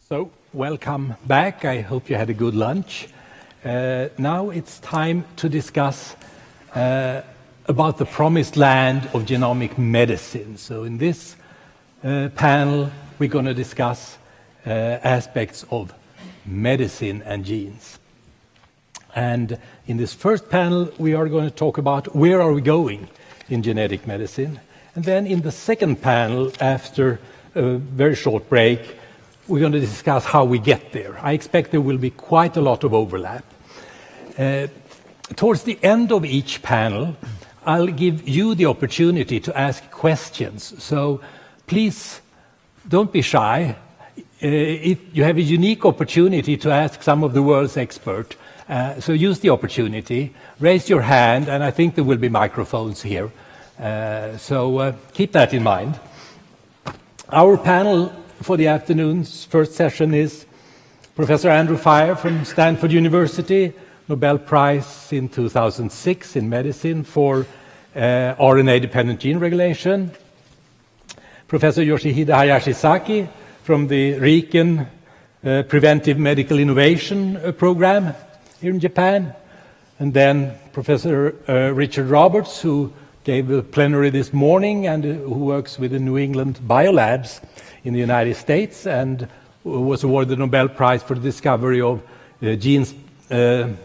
So, welcome back. I hope you had a good lunch. Now it's time to discuss about the promised land of genomic medicine. So in this panel, we're going to discuss aspects of medicine and genes. And in this first panel, we are going to talk about where are we going in genetic medicine. And then in the second panel, after a very short break, we're going to discuss how we get there. I expect there will be quite a lot of overlap. Towards the end of each panel, I'll give you the opportunity to ask questions. So please don't be shy. You have a unique opportunity to ask some of the world's experts. So use the opportunity, raise your hand, and I think there will be microphones here. So keep that in mind. Our panel for the afternoon's first session is Professor Andrew Fire from Stanford University, Nobel Prize in 2006 in medicine for RNA-dependent gene regulation. Professor Yoshihide Hayashizaki from the RIKEN Preventive Medical Innovation Program here in Japan. And then Professor Richard Roberts, who gave a plenary this morning and who works with the New England Biolabs in the United States and was awarded the Nobel Prize for the discovery of gene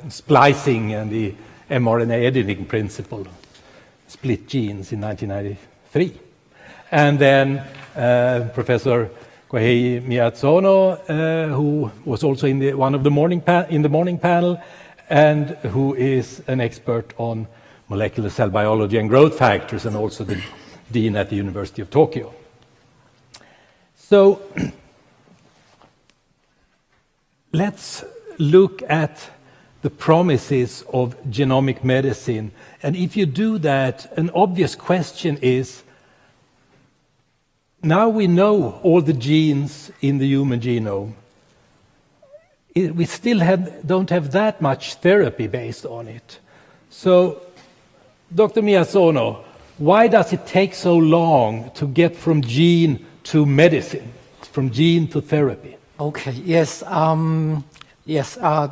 splicing and the mRNA editing principle, split genes in 1993. And then Professor Kohei Miyazono, who was also in one of the morning panel, and who is an expert on molecular cell biology and growth factors, and also the dean at the University of Tokyo. So let's look at the promises of genomic medicine. And if you do that, an obvious question is, now we know all the genes in the human genome. We still don't have that much therapy based on it. So, Dr. Miyazono, why does it take so long to get from gene to medicine, from gene to therapy? Okay, yes.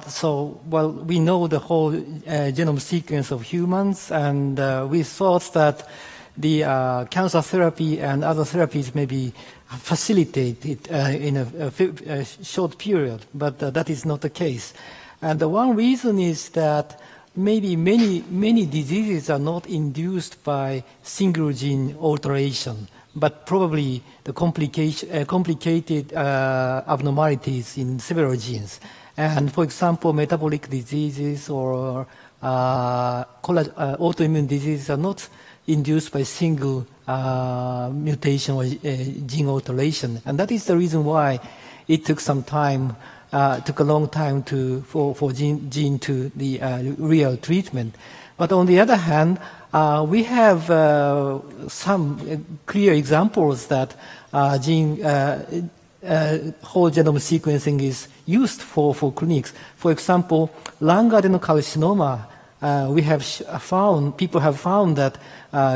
So we know the whole genome sequence of humans, and we thought that the cancer therapy and other therapies may be facilitated in a short period, but that is not the case. And the one reason is that maybe many diseases are not induced by single gene alteration, but probably the complicated abnormalities in several genes. And for example, metabolic diseases or autoimmune diseases are not induced by single mutation or gene alteration. And that is the reason why it took some time, took a long time for gene to the real treatment. But on the other hand, we have some clear examples that whole genome sequencing is used for clinics. For example, lung adenocarcinoma, people have found that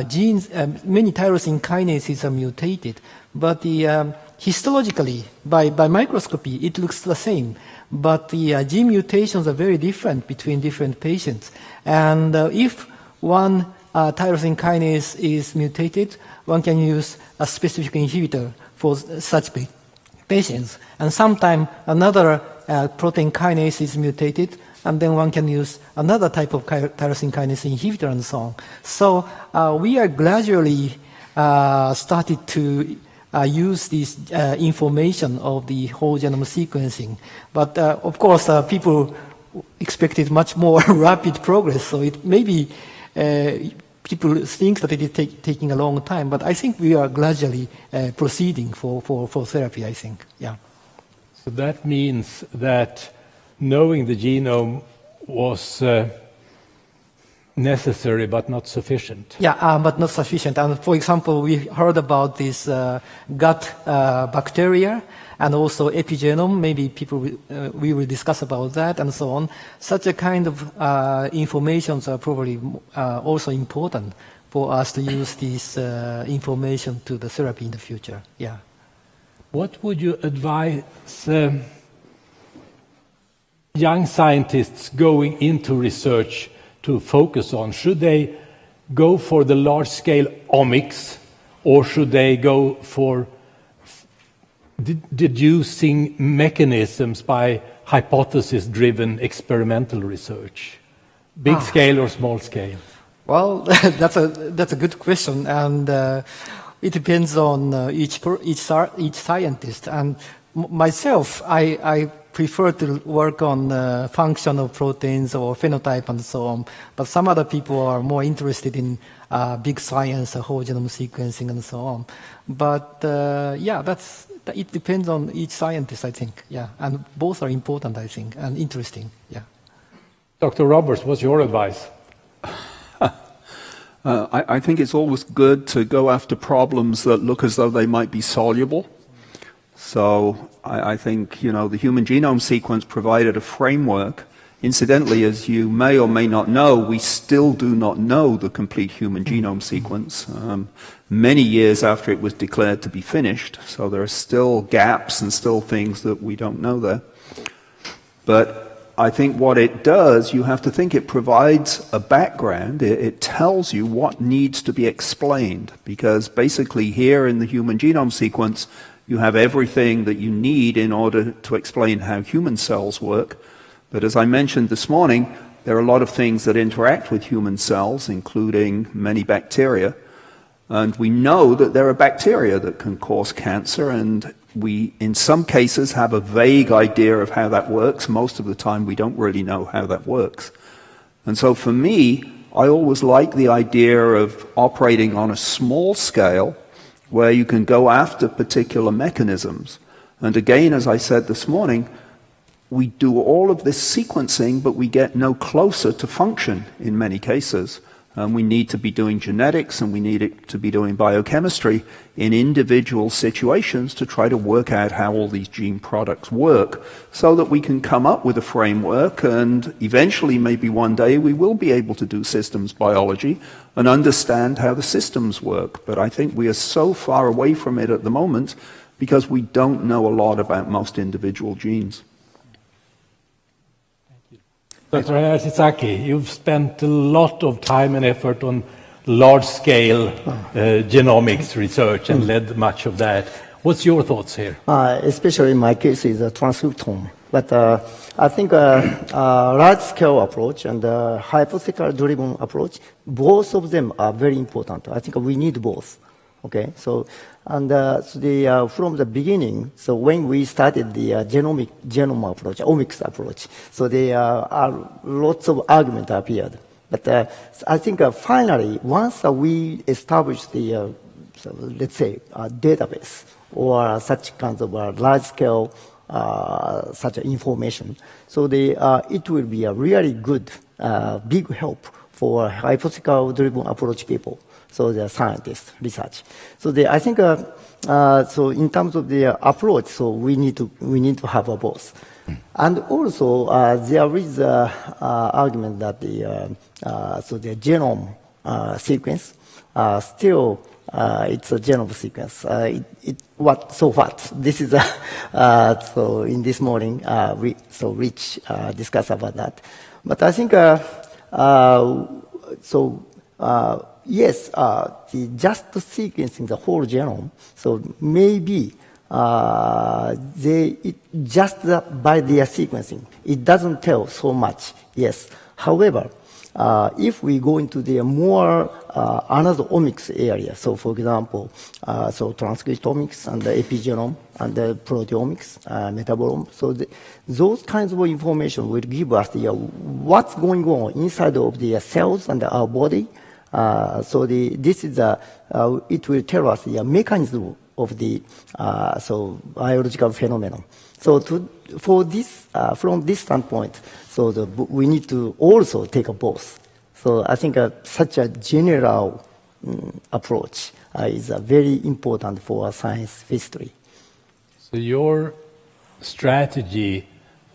genes, many tyrosine kinases are mutated, but histologically, by microscopy, it looks the same. But the gene mutations are very different between different patients. And if one tyrosine kinase is mutated, one can use a specific inhibitor for such patients. And sometimes another protein kinase is mutated, and then one can use another type of tyrosine kinase inhibitor and so on. So we are gradually started to use this information of the whole genome sequencing. But of course, people expected much more rapid progress, so it may be people think that it is taking a long time, but I think we are gradually proceeding for therapy, I think, yeah. So that means that knowing the genome was necessary but not sufficient. Yeah, but not sufficient. And for example, we heard about this gut bacteria and also epigenome. Maybe we will discuss about that and so on. Such a kind of informations are probably also important for us to use this information to the therapy in the future. Yeah. What would you advise young scientists going into research to focus on? Should they go for the large-scale omics, or should they go for deducing mechanisms by hypothesis-driven experimental research? Big scale or small scale? Well, that's a good question, and it depends on each scientist. And myself, I prefer to work on function of proteins or phenotype and so on. But some other people are more interested in big science, whole genome sequencing, and so on. But it depends on each scientist, I think. Yeah, and both are important, I think, and interesting. Yeah. Dr. Roberts, what's your advice? I think it's always good to go after problems that look as though they might be soluble. So I think, the human genome sequence provided a framework. Incidentally, as you may or may not know, we still do not know the complete human genome sequence many years after it was declared to be finished. So there are still gaps and still things that we don't know there. But I think what it does, you have to think it provides a background. It tells you what needs to be explained, because basically here in the human genome sequence, you have everything that you need in order to explain how human cells work. But as I mentioned this morning, there are a lot of things that interact with human cells, including many bacteria. And we know that there are bacteria that can cause cancer, and we, in some cases, have a vague idea of how that works. Most of the time, we don't really know how that works. And so for me, I always like the idea of operating on a small scale where you can go after particular mechanisms. And again, as I said this morning, we do all of this sequencing, but we get no closer to function in many cases. And we need to be doing genetics, and we need to be doing biochemistry in individual situations to try to work out how all these gene products work, so that we can come up with a framework, and eventually, maybe one day, we will be able to do systems biology and understand how the systems work. But I think we are so far away from it at the moment because we don't know a lot about most individual genes. Dr. Hayashizaki, you've spent a lot of time and effort on large-scale genomics research and led much of that. What's your thoughts here? Especially in my case is a transcriptome. But I think large-scale approach and hypothetical-driven approach, both of them are very important. I think we need both. Okay, so from the beginning, so when we started the genome approach, omics approach, so there are lots of arguments appeared. But I think finally, once we established the, let's say, database or such kinds of large-scale such information, so it will be a really good, big help for hypothetical-driven approach people. So the scientists, research. So I think so in terms of the approach, so we need to have both. And also there is an argument that the genome sequence still it's a genome sequence. This is so in this morning Rich discussed about that. But I think yes, just sequencing the whole genome, so maybe just by their sequencing, it doesn't tell so much, yes. However, if we go into the more another omics area, so for example, so transcriptomics and the epigenome and the proteomics, metabolome, so those kinds of information will give us what's going on inside of the cells and our body. This is it will tell us the mechanism of the biological phenomenon. So from this standpoint, so we need to also take both. So I think such a general approach is very important for science history. So your strategy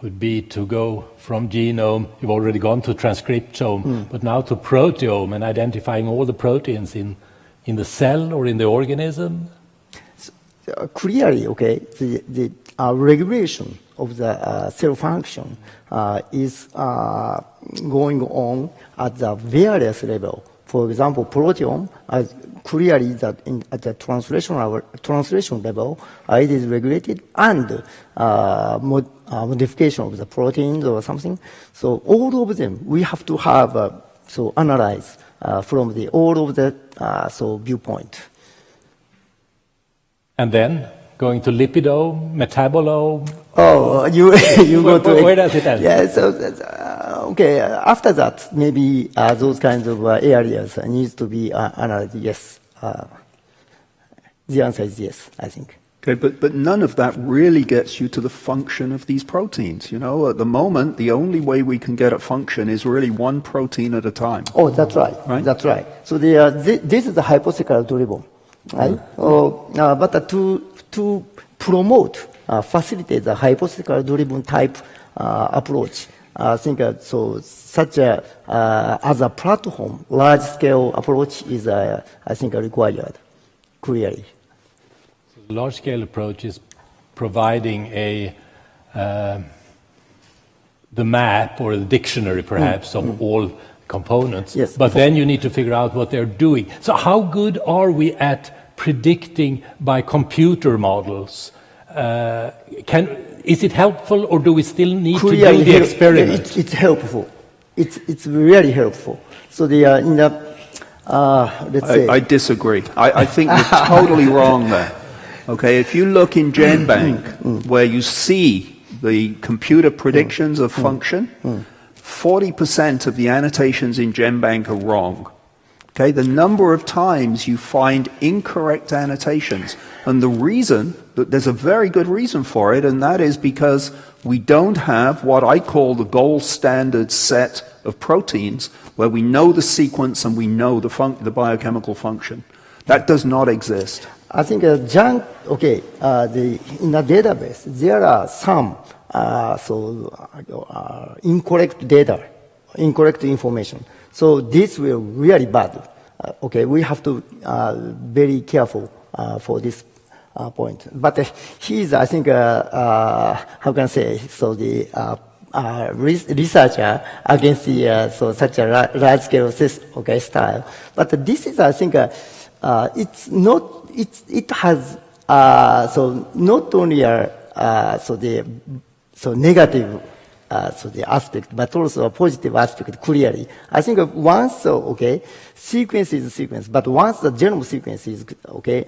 would be to go from genome, you've already gone to transcriptome, but now to proteome and identifying all the proteins in the cell or in the organism? clearly, okay, the regulation of the cell function is going on at the various level. For example, proteome, clearly that at the translation level, it is regulated, and modification of the proteins or something. So all of them, we have to have analyze from the all of the viewpoint. And then going to lipidome, metabolome. Oh, you go to where does it end? Yeah, so okay. After that, maybe those kinds of areas needs to be analyzed. Yes, the answer is yes, I think. Okay, but none of that really gets you to the function of these proteins. You know, at the moment, the only way we can get a function is really one protein at a time. Oh, that's right. That's right. So this is the hypothetical driven, right? But to promote, facilitate the hypothetical driven type approach, I think such as a platform, large scale approach is I think required, clearly. The large-scale approach is providing the map or the dictionary, perhaps, of all components. Yes. But then you need to figure out what they're doing. So how good are we at predicting by computer models? Is it helpful, or do we still need to do the experiment? It's helpful. It's really helpful. So let's say I disagree. I think you're totally wrong there. Okay, if you look in GenBank, where you see the computer predictions of function, 40% of the annotations in GenBank are wrong. Okay, the number of times you find incorrect annotations, and the reason, there's a very good reason for it, and that is because we don't have what I call the gold standard set of proteins, where we know the sequence and we know the biochemical function. That does not exist. I think in the database there are some incorrect data, incorrect information. So this will really bad. We have to very careful for this point. But he's, I think, how can I say? So the researcher against the such a large scale style. But this is, I think, it's not. It has not only negative the aspect, but also a positive aspect clearly. I think once sequence is a sequence, but once the genome sequence is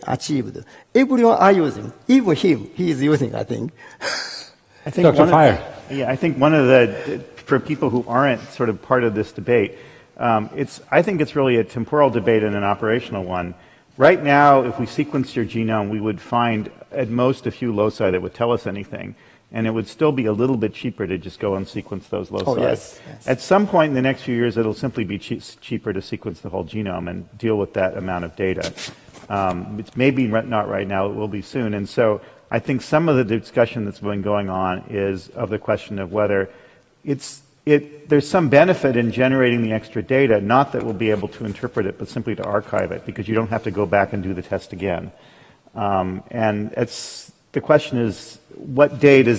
achieved, everyone are using, even him, he is using. I think. Dr. Fire. I think one of the for people who aren't sort of part of this debate, I think it's really a temporal debate and an operational one. Right now, if we sequenced your genome, we would find at most a few loci that would tell us anything. And it would still be a little bit cheaper to just go and sequence those loci. Oh, yes. At some point in the next few years, it'll simply be cheaper to sequence the whole genome and deal with that amount of data. It's maybe not right now, it will be soon. And so I think some of the discussion that's been going on is of the question of whether there's some benefit in generating the extra data, not that we'll be able to interpret it, but simply to archive it, because you don't have to go back and do the test again. And the question is, what day do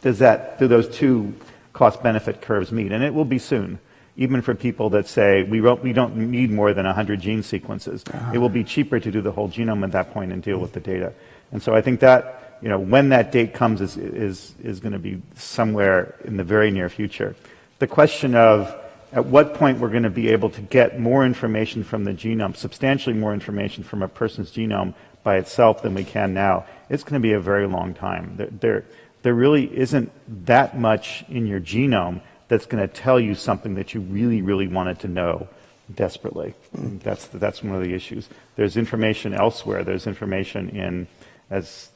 those two cost-benefit curves meet? And it will be soon, even for people that say we don't need more than 100 gene sequences. It will be cheaper to do the whole genome at that point and deal with the data. And so I think that, when that date comes is going to be somewhere in the very near future. The question of at what point we're going to be able to get more information from the genome, substantially more information from a person's genome by itself than we can now, it's going to be a very long time. There really isn't that much in your genome that's going to tell you something that you really, really wanted to know desperately. That's one of the issues. There's information elsewhere. There's information in, as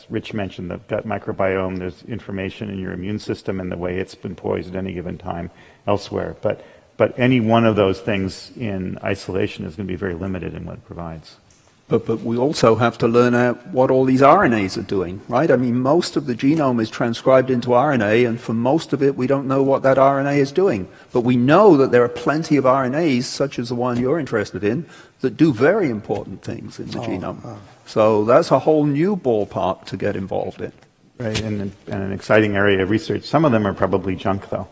Rich mentioned, the gut microbiome. There's information in your immune system and the way it's been poised at any given time elsewhere. But any one of those things in isolation is going to be very limited in what it provides. But we also have to learn out what all these RNAs are doing, right? I mean, most of the genome is transcribed into RNA, and for most of it, we don't know what that RNA is doing. But we know that there are plenty of RNAs, such as the one you're interested in, that do very important things in the genome. So that's a whole new ballpark to get involved in. Right, and an exciting area of research. Some of them are probably junk, though.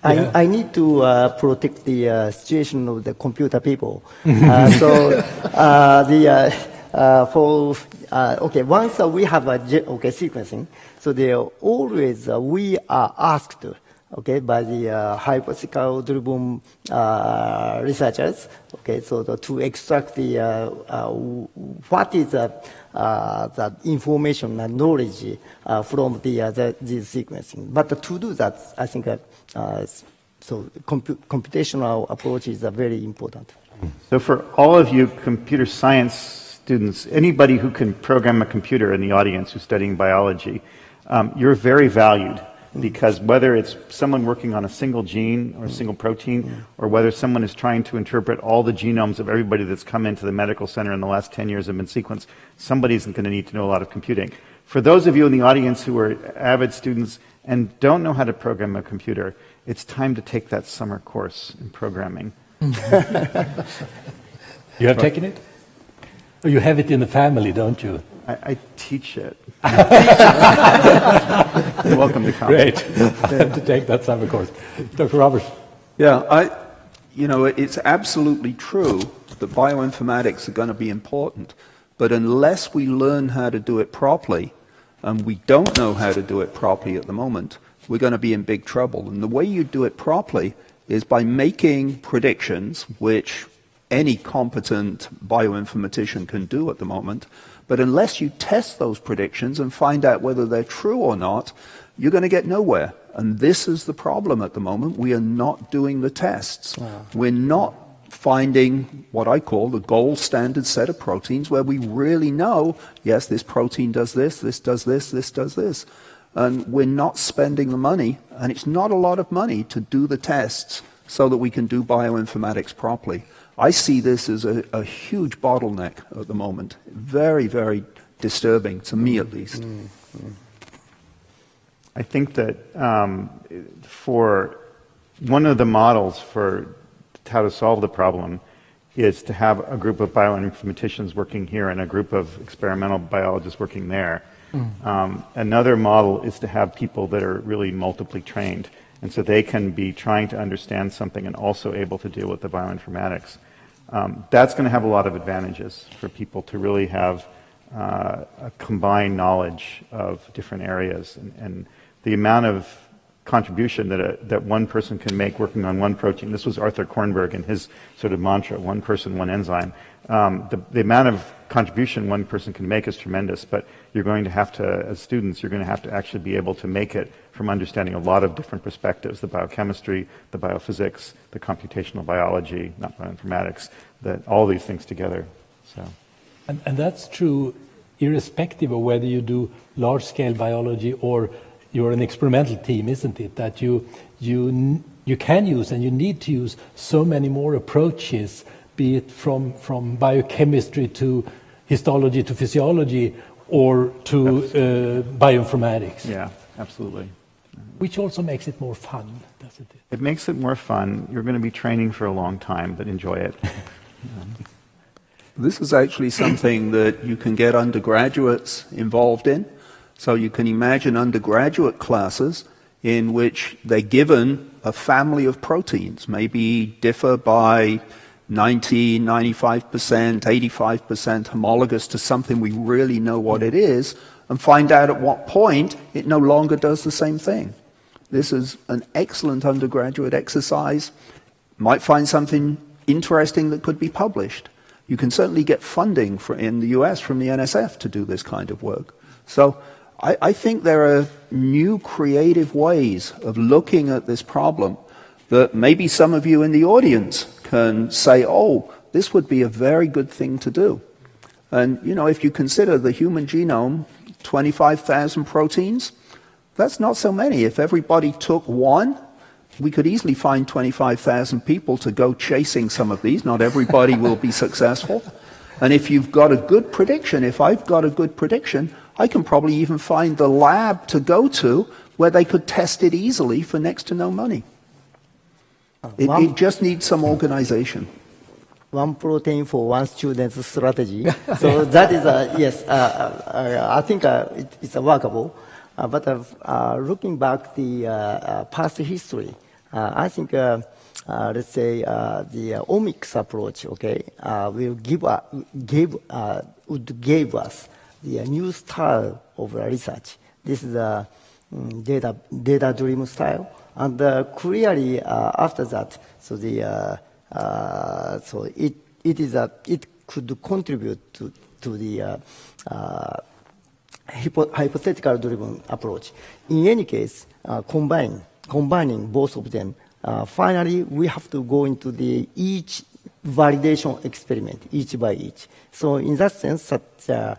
I need to protect the situation of the computer people. Once we have a sequencing, so they always we are asked, by the hypothetical driven researchers, to extract the what is the information and knowledge from the sequencing. But to do that, I think computational approaches are very important. So for all of you computer science students, anybody who can program a computer in the audience who's studying biology, you're very valued, because whether it's someone working on a single gene or a single protein, or whether someone is trying to interpret all the genomes of everybody that's come into the medical center in the last 10 years and been sequenced, somebody's going to need to know a lot of computing. For those of you in the audience who are avid students and don't know how to program a computer, it's time to take that summer course in programming. You have taken it? Oh, you have it in the family, don't you? I teach it. You're welcome to come. Great. To take that summer course. Dr. Roberts. Yeah, it's absolutely true that bioinformatics are going to be important, but unless we learn how to do it properly, and we don't know how to do it properly at the moment, we're going to be in big trouble. And the way you do it properly is by making predictions, which any competent bioinformatician can do at the moment. But unless you test those predictions and find out whether they're true or not, you're going to get nowhere. And this is the problem at the moment. We are not doing the tests. Wow. We're not finding what I call the gold standard set of proteins where we really know, yes, this protein does this does this does this. And we're not spending the money, and it's not a lot of money to do the tests so that we can do bioinformatics properly. I see this as a huge bottleneck at the moment. Very, very disturbing, to me at least. I think that for one of the models for how to solve the problem is to have a group of bioinformaticians working here and a group of experimental biologists working there. Another model is to have people that are really multiply trained, and so they can be trying to understand something and also able to deal with the bioinformatics. That's going to have a lot of advantages for people to really have a combined knowledge of different areas, and the amount of contribution that one person can make working on one protein. This was Arthur Kornberg and his sort of mantra, one person, one enzyme. The amount of contribution one person can make is tremendous, but you're going to have to, as students, you're going to have to actually be able to make it from understanding a lot of different perspectives, the biochemistry, the biophysics, the computational biology, not bioinformatics, all these things together. So, and that's true irrespective of whether you do large-scale biology or you're an experimental team, isn't it? That you can use and you need to use so many more approaches, be it from biochemistry to histology to physiology or to bioinformatics. Yeah, absolutely. Which also makes it more fun, doesn't it? It makes it more fun. You're going to be training for a long time, but enjoy it. This is actually something that you can get undergraduates involved in. So you can imagine undergraduate classes in which they're given a family of proteins, maybe differ by 90, 95%, 85% homologous to something we really know what it is, and find out at what point it no longer does the same thing. This is an excellent undergraduate exercise. Might find something interesting that could be published. You can certainly get funding in the US from the NSF to do this kind of work. So I think there are new creative ways of looking at this problem that maybe some of you in the audience can say, oh, this would be a very good thing to do. And, if you consider the human genome, 25,000 proteins, that's not so many. If everybody took one We could easily find 25,000 people to go chasing some of these. Not everybody will be successful. And if you've got a good prediction, if I've got a good prediction, I can probably even find the lab to go to where they could test it easily for next to no money. It just needs some organization. One protein for one student's strategy. So that is yes. I think it's workable. But looking back the past history, I think let's say the omics approach, okay, will give us the new style of research. This is a data-driven style, and clearly after that, so the so it could contribute to the hypothetical driven approach. In any case, combining both of them, finally we have to go into the each validation experiment, each by each. So in that sense, that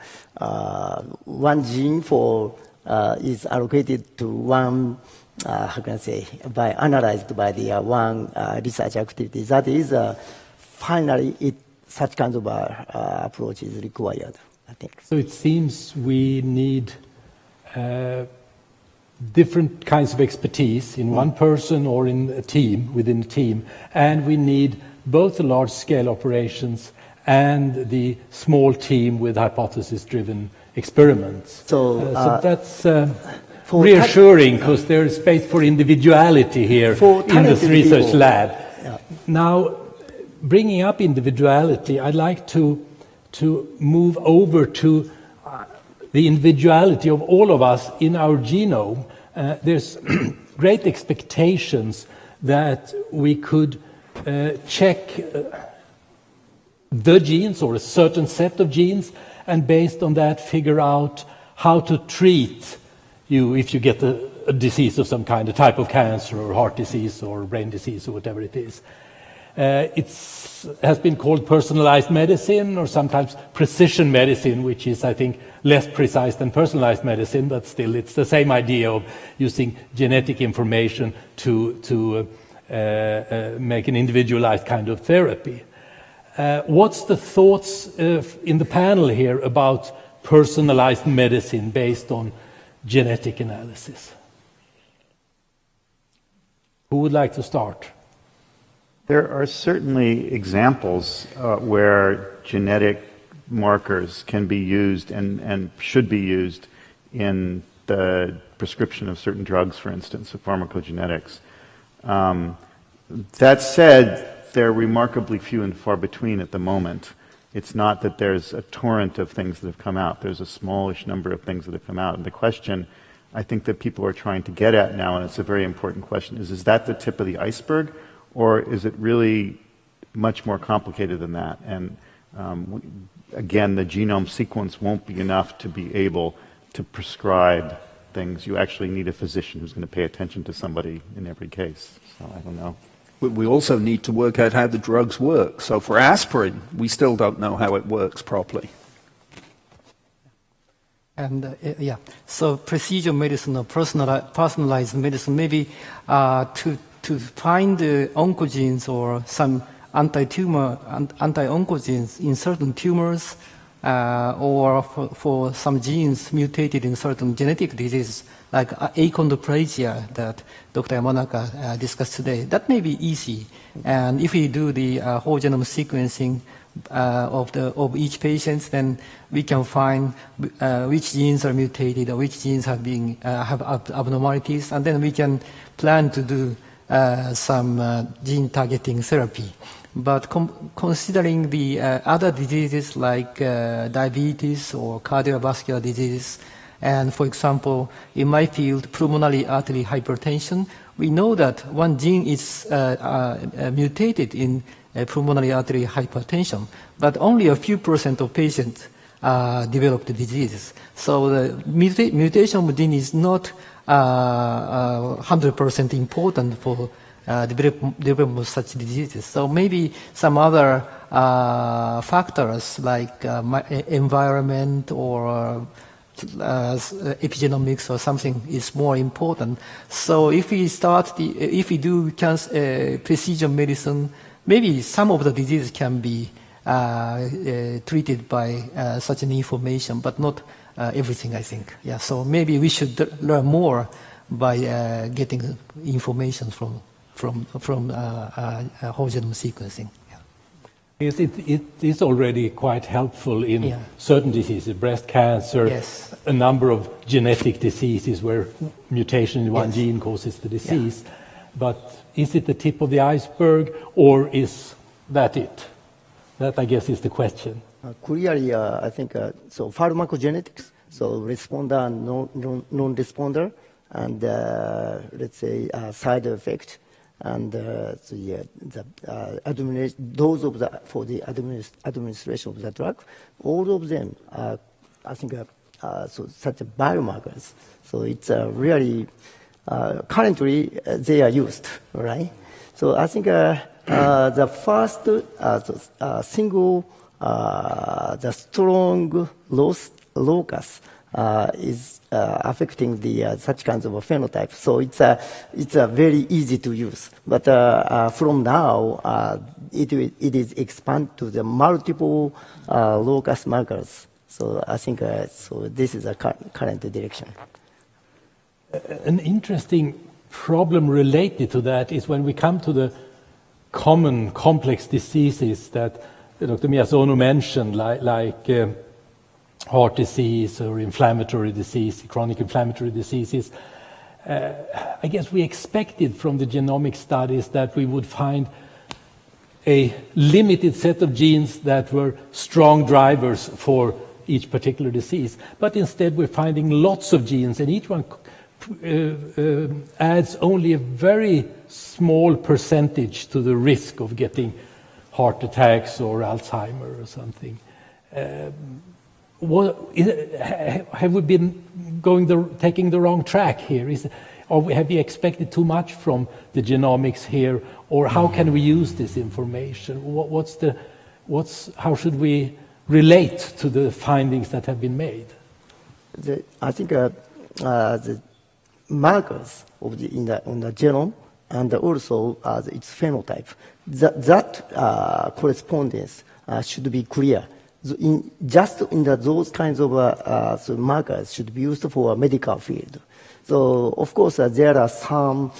one gene for is allocated to one, how can I say, analyzed by the one research activity. That is finally such kind of approach is required, I think. So it seems we need different kinds of expertise in one person or in a team, within a team, and we need both the large-scale operations and the small team with hypothesis-driven experiments. So that's reassuring, because there is space for individuality here in this research people. lab. Yeah. Now, bringing up individuality, I'd like to move over to the individuality of all of us in our genome. There's great expectations that we could check the genes or a certain set of genes, and based on that figure out how to treat you if you get a disease of some kind, a type of cancer or heart disease or brain disease or whatever it is. It has been called personalized medicine or sometimes precision medicine, which is, I think, less precise than personalized medicine, but still it's the same idea of using genetic information to make an individualized kind of therapy. What's the thoughts in the panel here about personalized medicine based on genetic analysis? Who would like to start? There are certainly examples where genetic markers can be used and should be used in the prescription of certain drugs, for instance, of pharmacogenetics. That said, they're remarkably few and far between at the moment. It's not that there's a torrent of things that have come out. There's a smallish number of things that have come out. And the question I think that people are trying to get at now, and it's a very important question, is that the tip of the iceberg, or is it really much more complicated than that? And again, the genome sequence won't be enough to be able to prescribe things. You actually need a physician who's going to pay attention to somebody in every case. So I don't know. We also need to work out how the drugs work. So for aspirin, we still don't know how it works properly. And yeah, so precision medicine or personalized medicine, maybe to find the oncogenes or some anti-tumor, anti-oncogenes in certain tumors, or for some genes mutated in certain genetic diseases, like achondroplasia that Dr. Yamanaka discussed today. That may be easy. And if we do the whole genome sequencing of each patient, then we can find which genes are mutated or which genes have abnormalities, and then we can plan to do some gene targeting therapy. But considering the other diseases like diabetes or cardiovascular diseases, and for example, in my field, pulmonary artery hypertension, we know that one gene is mutated in pulmonary artery hypertension, but only a few % of patients develop the diseases. So the mutation gene is not 100% important for development of such diseases. So maybe some other factors like environment or epigenomics or something is more important. So if we do precision medicine, maybe some of the diseases can be treated by such an information, but not everything, I think. Yeah. So maybe we should learn more by getting information from whole genome sequencing. Yes, it is already quite helpful in Yeah. certain diseases, breast cancer, Yes. a number of genetic diseases where mutation in one Yes. gene causes the disease. But is it the tip of the iceberg, or is that it? That, I guess, is the question. Clearly, I think so. Pharmacogenetics, so responder and non-responder, and let's say side effect, and for the administration of the drug, all of them are, I think, so such biomarkers. So it's really currently they are used, right? So I think the first single the strong locus is affecting the such kinds of a phenotype. So it's very easy to use. But from now, it is expanded to the multiple locus markers. So I think so this is a current direction. An interesting problem related to that is when we come to the common complex diseases that Dr. Miyazono mentioned, like heart disease or inflammatory disease, chronic inflammatory diseases. I guess we expected from the genomic studies that we would find a limited set of genes that were strong drivers for each particular disease. But instead we're finding lots of genes, and each one adds only a very small percentage to the risk of getting heart attacks or Alzheimer or something. Have we been taking the wrong track here? Have we expected too much from the genomics here, or how can we use this information? How should we relate to the findings that have been made? I think the markers on the genome and also its phenotype, that correspondence should be clear. Those kinds of markers should be used for a medical field. So of course there are some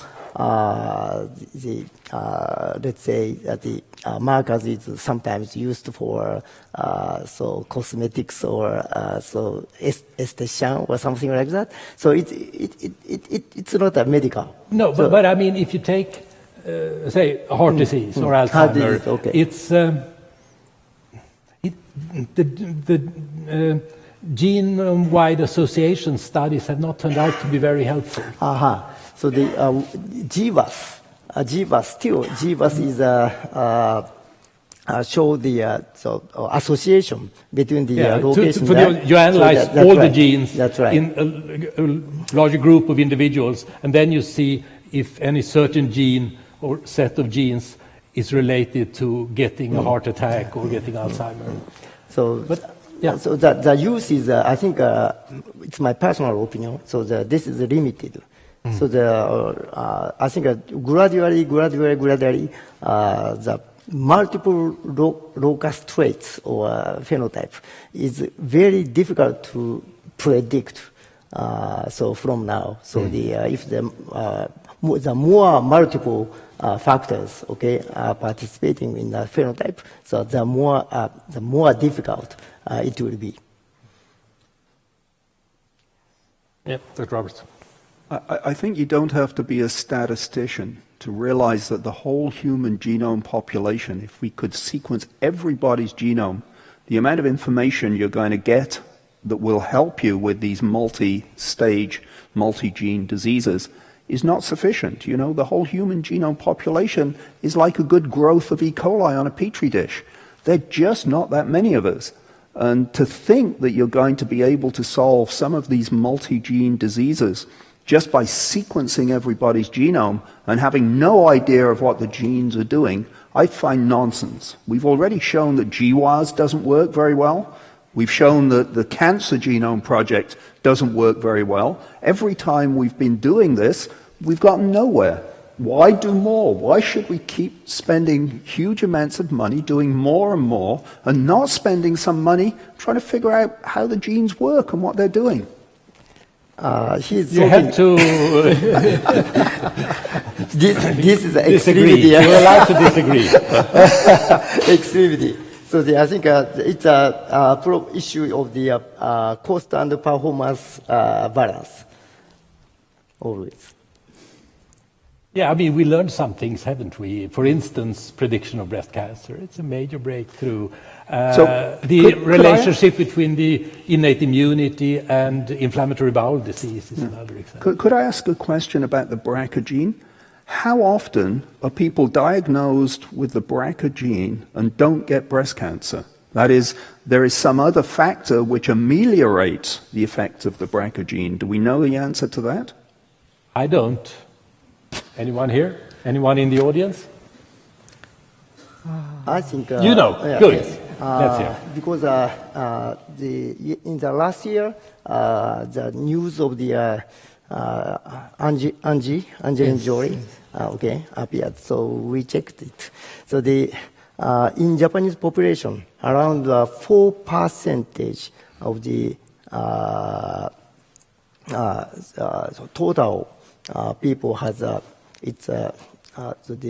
let's say the markers is sometimes used for so cosmetics or so esthetician or something like that. So it's not a medical. No, but I mean, if you take say heart disease or Alzheimer, disease, okay. It's the genome-wide association studies have not turned out to be very helpful. So the GWAS is show the association between the location. You analyze that's all right. the genes That's right. in a larger group of individuals, and then you see if any certain gene or set of genes is related to getting a heart attack or getting Alzheimer. So, so the use is, I think, it's my personal opinion. So this is limited. So I think gradually, the multiple locus traits or phenotype is very difficult to predict. So from now, so if the more multiple factors, are participating in the phenotype, so the more difficult it will be. Yeah, Dr. Roberts. I think you don't have to be a statistician to realize that the whole human genome population, if we could sequence everybody's genome, the amount of information you're going to get that will help you with these multi-stage, multi-gene diseases is not sufficient. You know, the whole human genome population is like a good growth of E. coli on a petri dish. There are just not that many of us. And to think that you're going to be able to solve some of these multi-gene diseases just by sequencing everybody's genome and having no idea of what the genes are doing, I find nonsense. We've already shown that GWAS doesn't work very well. We've shown that the cancer genome project doesn't work very well. Every time we've been doing this, we've gotten nowhere. Why do more? Why should we keep spending huge amounts of money doing more and more and not spending some money trying to figure out how the genes work and what they're doing? He's You have to this is disagree. extremity. You're allowed to disagree. Extremity. So I think it's a issue of the cost and performance balance. Always. Yeah, I mean, we learned some things, haven't we? For instance, prediction of breast cancer. It's a major breakthrough. The relationship between the innate immunity and inflammatory bowel disease is another example. Could I ask a question about the BRCA gene? How often are people diagnosed with the BRCA gene and don't get breast cancer? That is, there is some other factor which ameliorates the effect of the BRCA gene. Do we know the answer to that? I don't. Anyone here? Anyone in the audience? I think You know. yeah, Good. yes. Let's hear. Because in the last year, the news of the Angelina Jolie, appeared. So we checked it. So in Japanese population, around 4% of the total people has the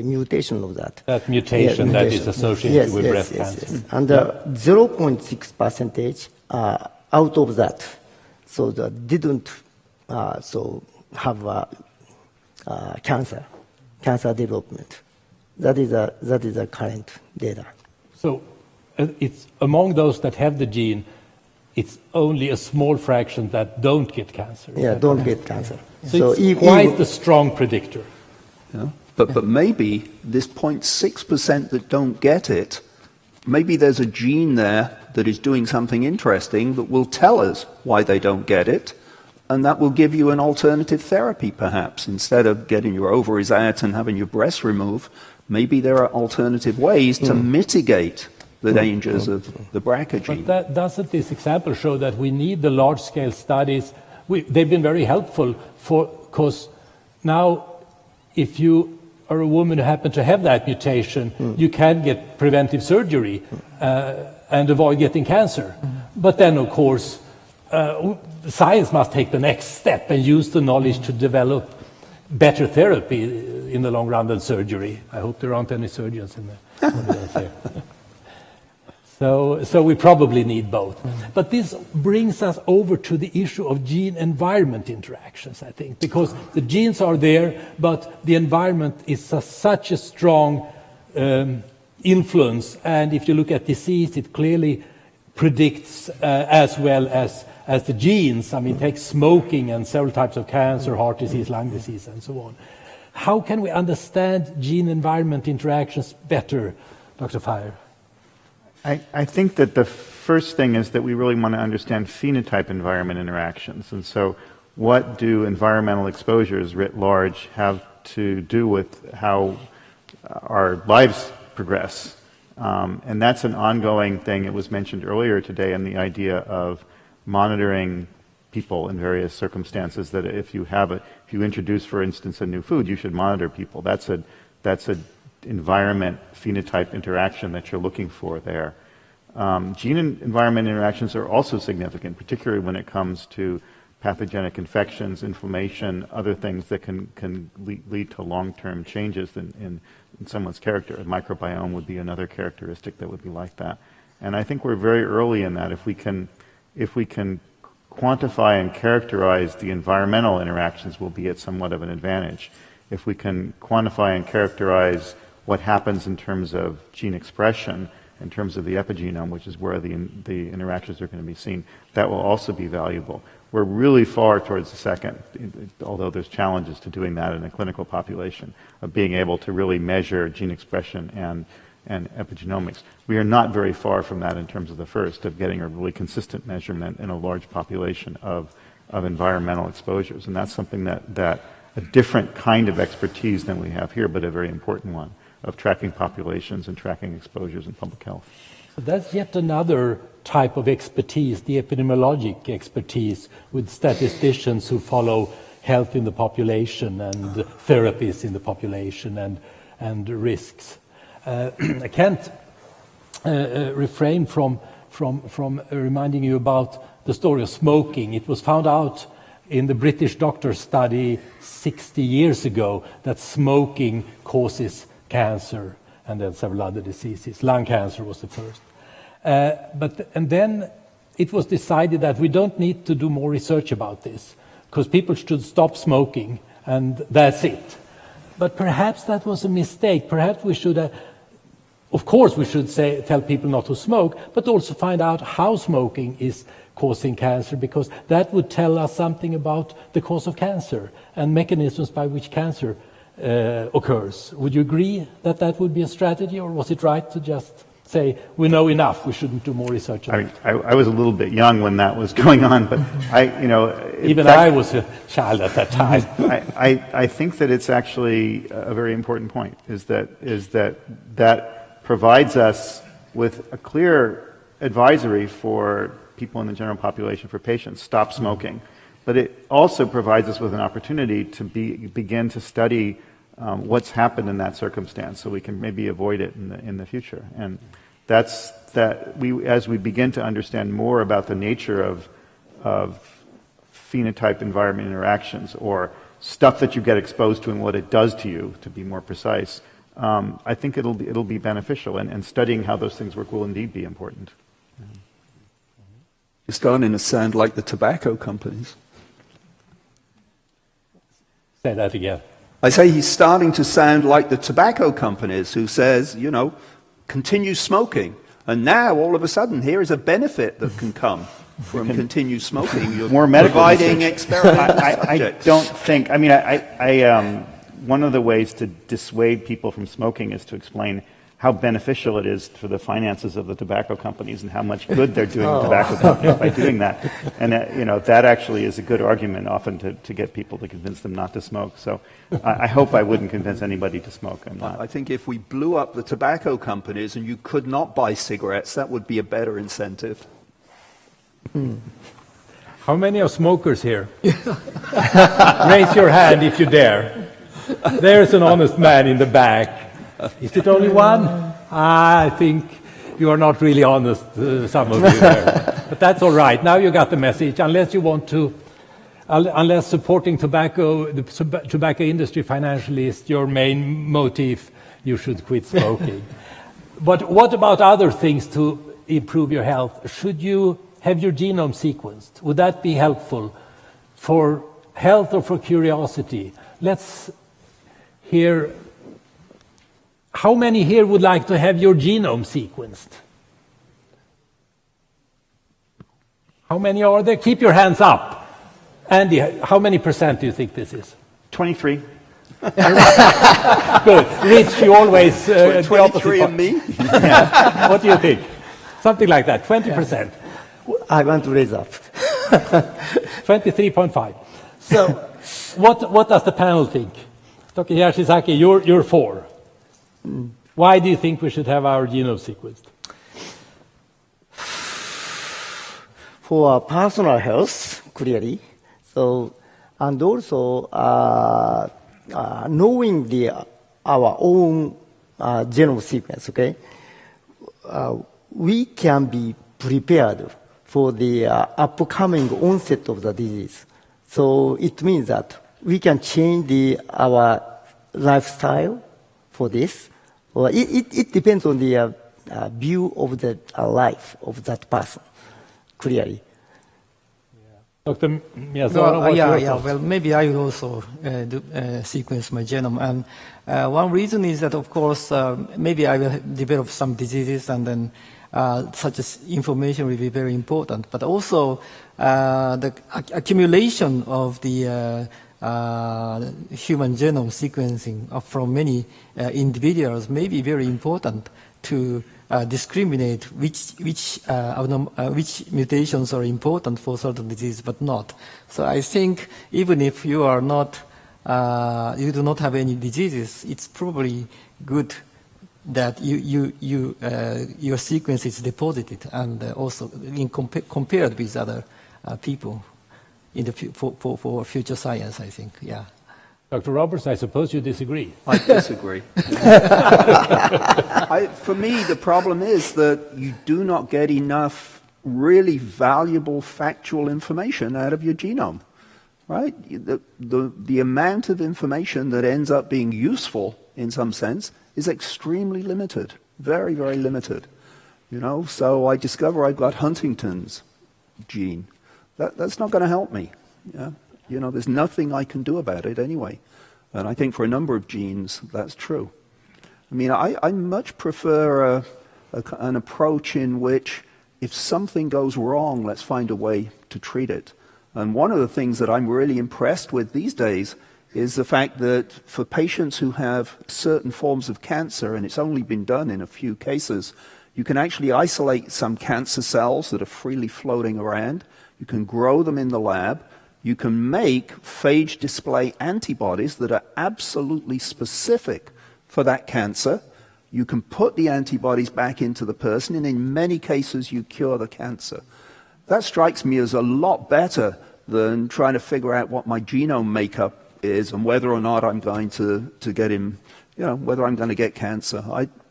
mutation of that. That mutation that is associated with breast cancer. Yes. And 0.6% out of that, so that didn't have cancer development. That is a current data. So it's among those that have the gene, it's only a small fraction that don't get cancer. Yeah, don't get cancer. So it's quite a strong predictor. Yeah. But maybe this 0.6% that don't get it, maybe there's a gene there that is doing something interesting that will tell us why they don't get it, and that will give you an alternative therapy perhaps. Instead of getting your ovaries out and having your breasts removed, maybe there are alternative ways to mitigate the dangers of the BRCA gene. But doesn't this example show that we need the large-scale studies? They've been very helpful because now if you are a woman who happen to have that mutation, you can get preventive surgery and avoid getting cancer. But then, of course, science must take the next step and use the knowledge to develop better therapy in the long run than surgery. I hope there aren't any surgeons in the audience here. So we probably need both. But this brings us over to the issue of gene-environment interactions, I think, because the genes are there, but the environment is such a strong influence. And if you look at disease, it clearly predicts as well as the genes. I mean, take smoking and several types of cancer, heart disease, lung disease, and so on. How can we understand gene-environment interactions better, Dr. Fire? I think that the first thing is that we really want to understand phenotype-environment interactions. And so what do environmental exposures writ large have to do with how our lives progress? And that's an ongoing thing. It was mentioned earlier today in the idea of monitoring people in various circumstances, that if you introduce, for instance, a new food, you should monitor people. That's a environment phenotype interaction that you're looking for there. Gene and environment interactions are also significant, particularly when it comes to pathogenic infections, inflammation, other things that can lead to long-term changes in someone's character. A microbiome would be another characteristic that would be like that. And I think we're very early in that. If we can quantify and characterize the environmental interactions, we'll be at somewhat of an advantage. If we can quantify and characterize what happens in terms of gene expression, in terms of the epigenome, which is where the interactions are going to be seen, that will also be valuable. We're really far towards the second, although there's challenges to doing that in a clinical population, of being able to really measure gene expression and epigenomics. We are not very far from that in terms of the first, of getting a really consistent measurement in a large population of environmental exposures. And that's something that a different kind of expertise than we have here, but a very important one. of tracking populations and tracking exposures in public health. So that's yet another type of expertise, the epidemiologic expertise with statisticians who follow health in the population and therapies in the population and risks. I can't refrain from reminding you about the story of smoking. It was found out in the British doctor study 60 years ago that smoking causes cancer and then several other diseases. Lung cancer was the first. And then it was decided that we don't need to do more research about this because people should stop smoking and that's it. But perhaps that was a mistake. Perhaps we should, of course, we should tell people not to smoke, but also find out how smoking is causing cancer, because that would tell us something about the cause of cancer and mechanisms by which cancer occurs. Would you agree that that would be a strategy, or was it right to just say, we know enough, we shouldn't do more research on it? I was a little bit young when that was going on, but I was a child at that time. I think that it's actually a very important point, is that provides us with a clear advisory for people in the general population, for patients, stop smoking. But it also provides us with an opportunity to begin to study what's happened in that circumstance, so we can maybe avoid it in the future. And as we begin to understand more about the nature of phenotype environment interactions, or stuff that you get exposed to and what it does to you, to be more precise, I think it'll be beneficial, and studying how those things work will indeed be important. You're starting to sound like the tobacco companies. Say that again. I say he's starting to sound like the tobacco companies who says, continue smoking. And now, all of a sudden, here is a benefit that can come from continued smoking. You're more medical providing experimental subjects. I don't think, one of the ways to dissuade people from smoking is to explain how beneficial it is for the finances of the tobacco companies and how much good they're doing the tobacco companies by doing that. And that actually is a good argument often to get people to convince them not to smoke. So I hope I wouldn't convince anybody to smoke. I'm not. I think if we blew up the tobacco companies and you could not buy cigarettes, that would be a better incentive. How many are smokers here? Raise your hand if you dare. There's an honest man in the back. Is it only one? I think you are not really honest, some of you there. But that's all right. Now you got the message. Unless you want to, unless supporting the tobacco industry financially is your main motive, you should quit smoking. But what about other things to improve your health? Should you have your genome sequenced? Would that be helpful for health or for curiosity? Let's hear. How many here would like to have your genome sequenced? How many are there? Keep your hands up. Andy, how many percent do you think this is? 23. Good. Rich, you always... 23 and me? Yeah. What do you think? Something like that, 20%. I want to raise up. 23.5. So, what does the panel think? Dr. Yashizaki, you're for. Why do you think we should have our genome sequenced? For personal health, clearly. So, and also knowing our own genome sequence, okay, we can be prepared for the upcoming onset of the disease. So it means that we can change our lifestyle for this. Well, it depends on the view of the life of that person, clearly. Dr. Miyazora, well, maybe I will also sequence my genome. And one reason is that, of course, maybe I will develop some diseases, and then such as information will be very important. But also, the accumulation of the human genome sequencing from many individuals may be very important to discriminate which mutations are important for certain disease, but not. So I think even if you are not, you do not have any diseases, it's probably good that your sequence is deposited and also compared with other people in the for future science, I think. Yeah. Dr. Roberts, I suppose you disagree. I disagree. For me, the problem is that you do not get enough really valuable factual information out of your genome, right? The amount of information that ends up being useful in some sense is extremely limited, very, very limited. So I discover I've got Huntington's gene. That's not going to help me. Yeah? There's nothing I can do about it anyway. And I think for a number of genes, that's true. I mean, I much prefer an approach in which if something goes wrong, let's find a way to treat it. And one of the things that I'm really impressed with these days is the fact that for patients who have certain forms of cancer, and it's only been done in a few cases, you can actually isolate some cancer cells that are freely floating around. You can grow them in the lab. You can make phage display antibodies that are absolutely specific for that cancer. You can put the antibodies back into the person, and in many cases you cure the cancer. That strikes me as a lot better than trying to figure out what my genome makeup is and whether or not I'm going to get him, whether I'm going to get cancer.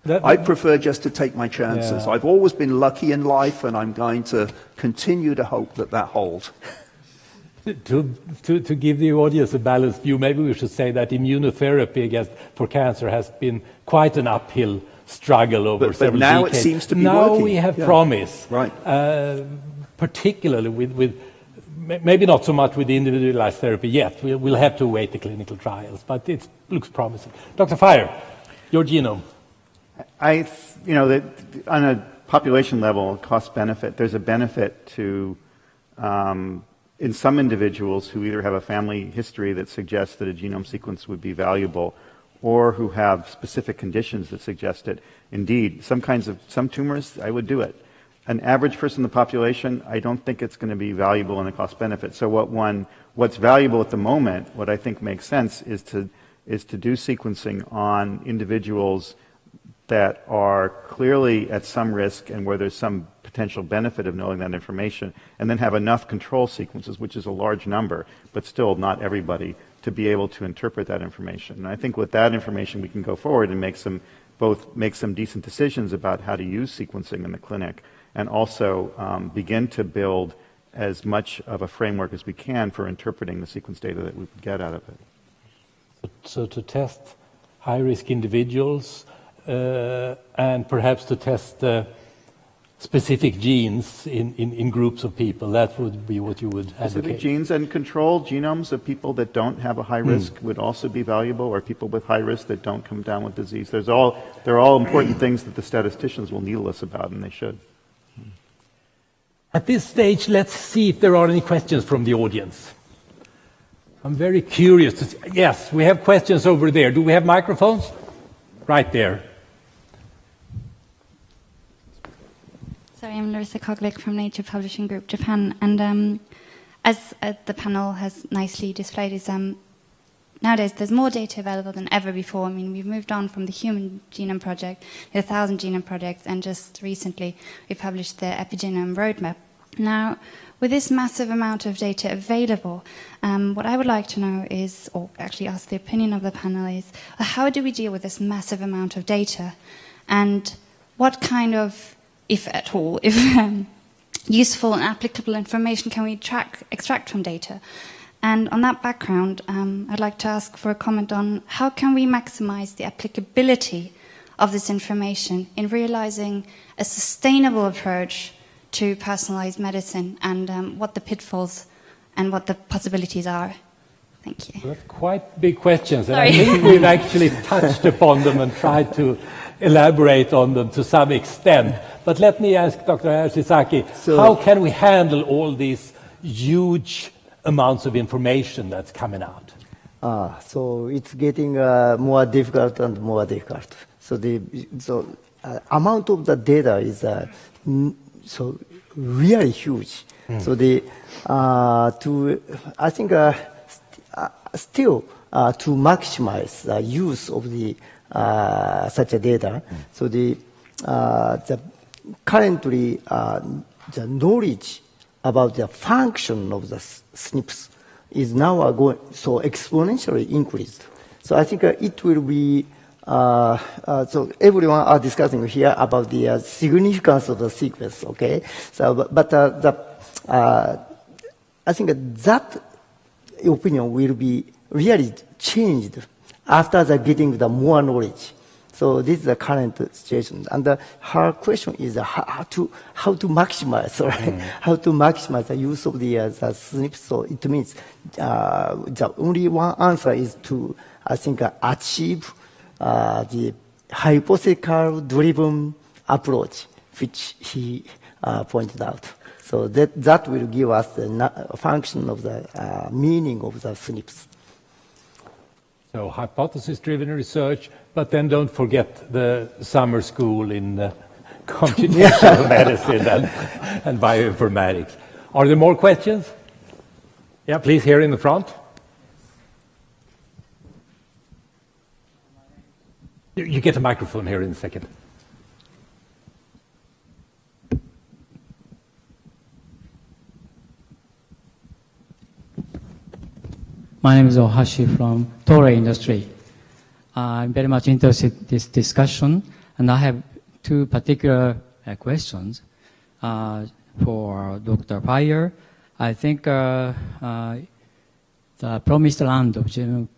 I prefer just to take my chances. Yeah. I've always been lucky in life, and I'm going to continue to hope that holds. To give the audience a balanced view, maybe we should say that immunotherapy for cancer has been quite an uphill struggle over several decades. But now it seems to be now working. We have promise, right? Particularly with maybe not so much with individualized therapy yet. We'll have to wait the clinical trials, but it looks promising. Dr. Fire, your genome. That on a population level, cost benefit, there's a benefit to in some individuals who either have a family history that suggests that a genome sequence would be valuable, or who have specific conditions that suggest it. Indeed, some tumors, I would do it. An average person in the population, I don't think it's going to be valuable in a cost benefit. So what's valuable at the moment, what I think makes sense, is to do sequencing on individuals that are clearly at some risk and where there's some potential benefit of knowing that information, and then have enough control sequences, which is a large number, but still not everybody, to be able to interpret that information. And I think with that information we can go forward and make some decent decisions about how to use sequencing in the clinic, and also begin to build as much of a framework as we can for interpreting the sequence data that we could get out of it. So to test high-risk individuals, and perhaps to test specific genes in groups of people, that would be what you would advocate. Specific genes and control genomes of people that don't have a high risk would also be valuable, or people with high risk that don't come down with disease. They're all important things that the statisticians will needle us about, and they should. At this stage, let's see if there are any questions from the audience. I'm very curious to see. Yes, we have questions over there. Do we have microphones? Right there. Sorry, I'm Larissa Koglik from Nature Publishing Group Japan, and as the panel has nicely displayed, is nowadays there's more data available than ever before. I mean, we've moved on from the Human Genome Project, the 1,000 Genome Project, and just recently we published the Epigenome Roadmap. Now, with this massive amount of data available, what I would like to know is, or actually ask the opinion of the panel is, how do we deal with this massive amount of data, and what kind of, if at all, useful and applicable information can we extract from data? And on that background, I'd like to ask for a comment on how can we maximize the applicability of this information in realizing a sustainable approach to personalized medicine, and what the pitfalls and what the possibilities are. Thank you. That's quite big questions, and I think we've actually touched upon them and tried to elaborate on them to some extent. But let me ask Dr. Harisaki, how can we handle all these huge amounts of information that's coming out? So it's getting more difficult and more difficult. So the amount of the data is so really huge. So I think still to maximize the use of the such a data. So the currently the knowledge about the function of the SNPs is now going so exponentially increased. So I think it will be so everyone are discussing here about the significance of the sequence. Okay, so but I think that opinion will be really changed after the getting the more knowledge. So this is the current situation, and her question is how to maximize, right? How to maximize the use of the SNPs. So it means the only one answer is to, I think, achieve the hypothetical driven approach, which he pointed out. So that will give us the function of the meaning of the SNPs. So hypothesis-driven research, but then don't forget the summer school in computational medicine and bioinformatics. Are there more questions? Yeah, please, here in the front. You get a microphone here in a second. My name is Ohashi from Toray Industry. I'm very much interested in this discussion, and I have two particular questions for Dr. Fire. I think the promised land of genomic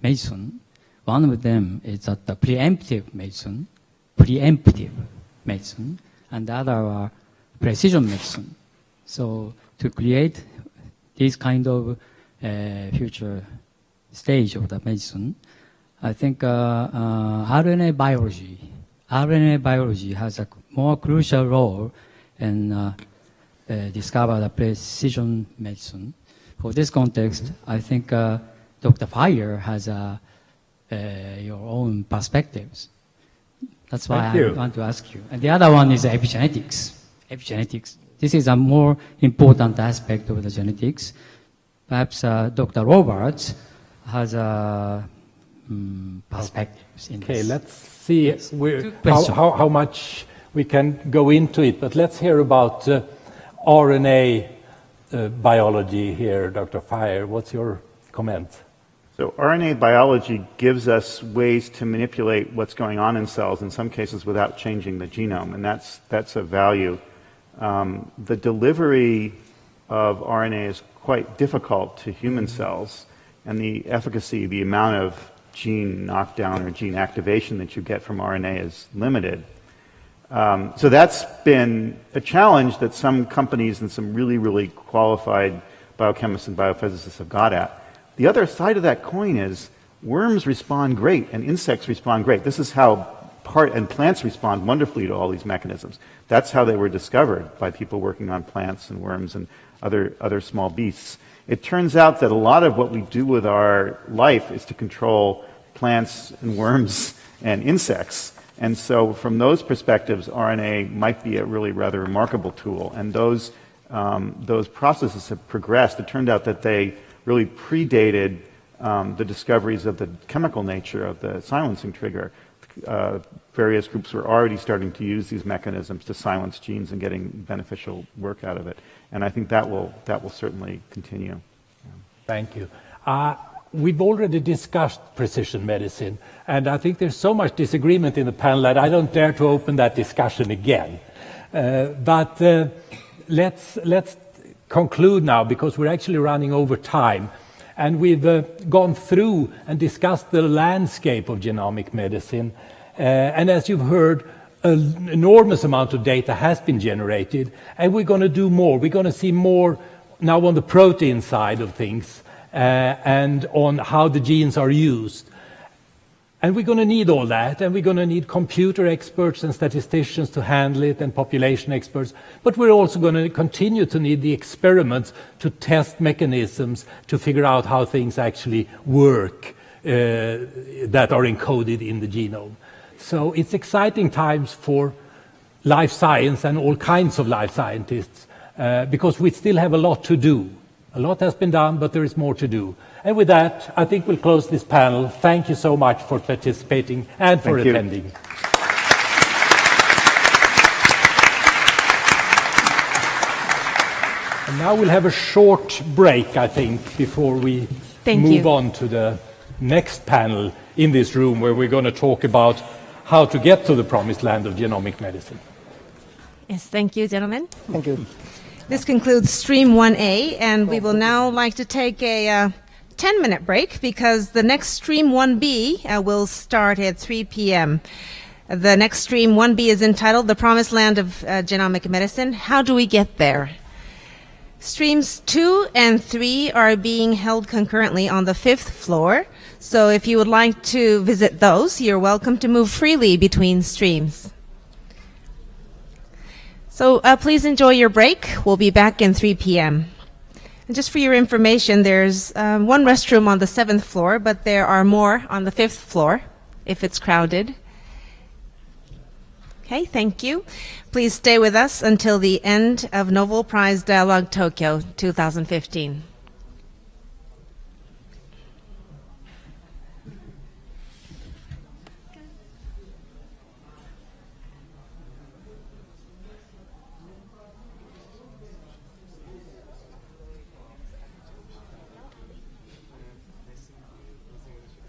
medicine, one of them is that the preemptive medicine, and the other are precision medicine. So to create this kind of future stage of the medicine, I think RNA biology has a more crucial role in discover the precision medicine. For this context, I think Dr. Fire has your own perspectives. That's why I want to ask you. And the other one is epigenetics. This is a more important aspect of the genetics. Perhaps Dr. Roberts has perspectives in this. Okay, let's see how much we can go into it, but let's hear about RNA biology here, Dr. Fire. What's your comment? So RNA biology gives us ways to manipulate what's going on in cells, in some cases without changing the genome, and that's a value. The delivery of RNA is quite difficult to human cells, and the efficacy, the amount of gene knockdown or gene activation that you get from RNA is limited. So that's been a challenge that some companies and some really, really qualified biochemists and biophysicists have got at. The other side of that coin is worms respond great and insects respond great. This is how plants respond wonderfully to all these mechanisms. That's how they were discovered by people working on plants and worms and other small beasts. It turns out that a lot of what we do with our life is to control plants and worms and insects. And so from those perspectives, RNA might be a really rather remarkable tool. And those processes have progressed. It turned out that they really predated the discoveries of the chemical nature of the silencing trigger. Various groups were already starting to use these mechanisms to silence genes and getting beneficial work out of it. And I think that will certainly continue. Thank you. We've already discussed precision medicine, and I think there's so much disagreement in the panel that I don't dare to open that discussion again. But let's conclude now, because we're actually running over time. And we've gone through and discussed the landscape of genomic medicine. And as you've heard, an enormous amount of data has been generated, and we're going to do more. We're going to see more now on the protein side of things and on how the genes are used. And we're going to need all that, and we're going to need computer experts and statisticians to handle it, and population experts. But we're also going to continue to need the experiments to test mechanisms to figure out how things actually work that are encoded in the genome. So it's exciting times for life science and all kinds of life scientists because we still have a lot to do. A lot has been done, but there is more to do. And with that, I think we'll close this panel. Thank you so much for participating and for attending. And now we'll have a short break, I think, before we move on to the next panel in this room, where we're going to talk about how to get to the promised land of genomic medicine. Yes, thank you, gentlemen. Thank you. This concludes Stream 1A, and we will now like to take a 10-minute break because the next Stream 1B will start at 3 p.m. The next Stream 1B is entitled The Promised Land of Genomic Medicine. How do we get there? Streams 2 and 3 are being held concurrently on the 5th floor. So if you would like to visit those, you're welcome to move freely between streams. So please enjoy your break. We'll be back in 3 p.m. And just for your information, there's one restroom on the 7th floor, but there are more on the 5th floor if it's crowded. Okay, thank you. Please stay with us until the end of Nobel Prize Dialogue Tokyo 2015.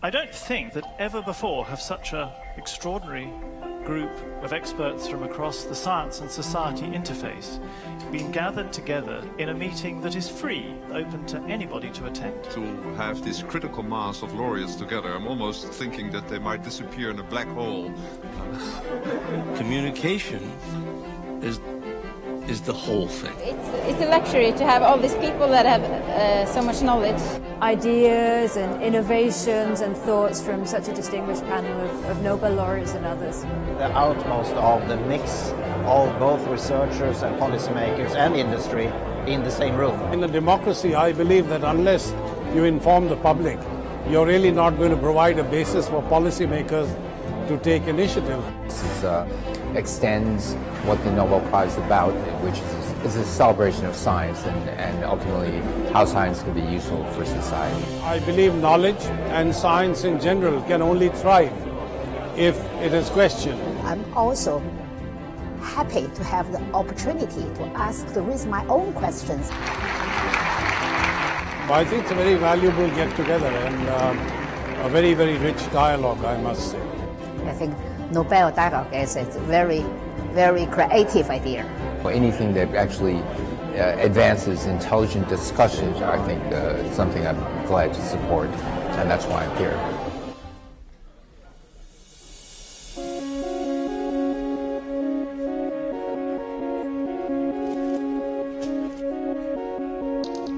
I don't think that ever before have such an extraordinary group of experts from across the science and society interface been gathered together in a meeting that is free, open to anybody to attend. To have this critical mass of laureates together, I'm almost thinking that they might disappear in a black hole. Communication is the whole thing. It's a luxury to have all these people that have so much knowledge. Ideas and innovations and thoughts from such a distinguished panel of Nobel laureates and others. The utmost of the mix of both researchers and policymakers and industry in the same room. In a democracy, I believe that unless you inform the public, you're really not going to provide a basis for policymakers to take initiative. This extends what the Nobel Prize is about, which is a celebration of science and ultimately how science can be useful for society. I believe knowledge and science in general can only thrive if it is questioned. I'm also happy to have the opportunity to raise my own questions. I think it's a very valuable get-together and a very, very rich dialogue, I must say. I think Nobel Dialogue is a very, very creative idea. Anything that actually advances intelligent discussion, I think is something I'm glad to support, and that's why I'm here.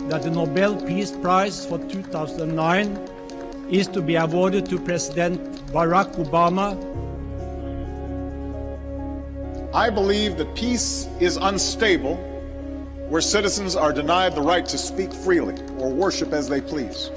That the Nobel Peace Prize for 2009 is to be awarded to President Barack Obama. I believe that peace is unstable where citizens are denied the right to speak freely or worship as they please.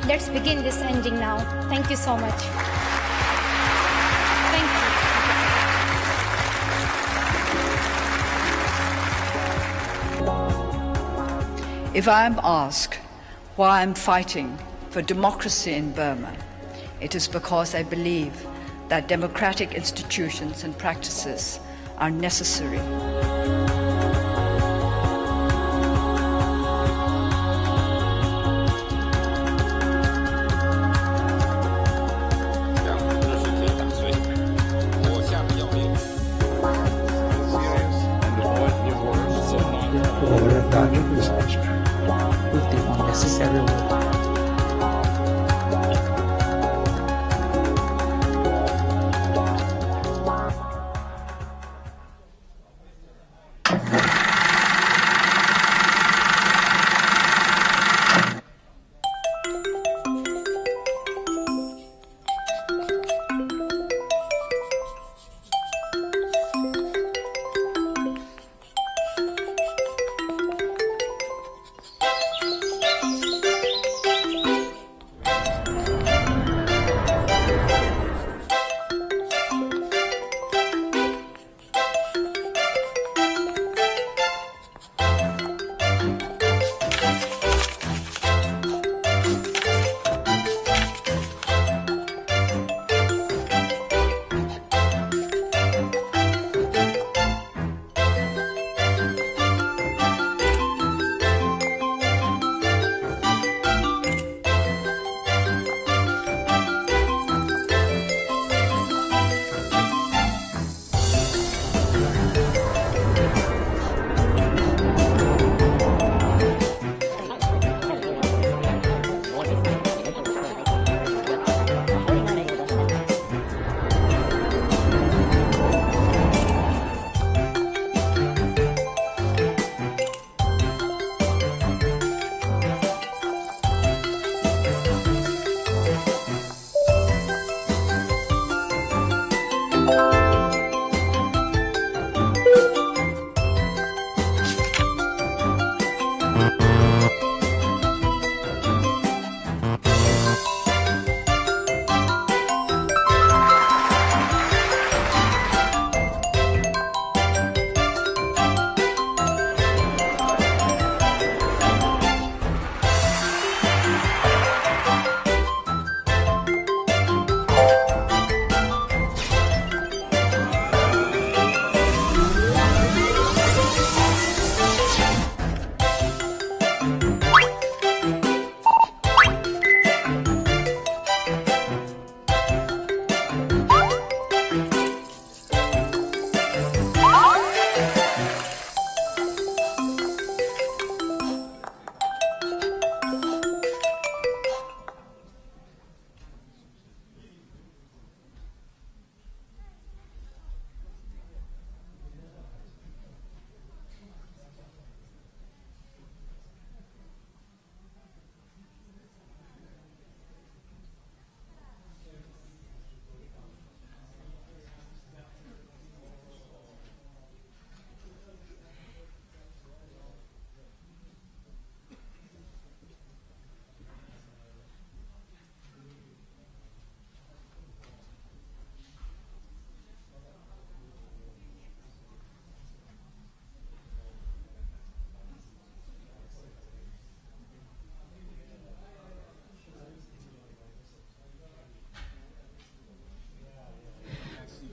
Let's begin this ending now. Thank you so much. Thank you. If I am asked why I'm fighting for democracy in Burma, it is because I believe that democratic institutions and practices are necessary.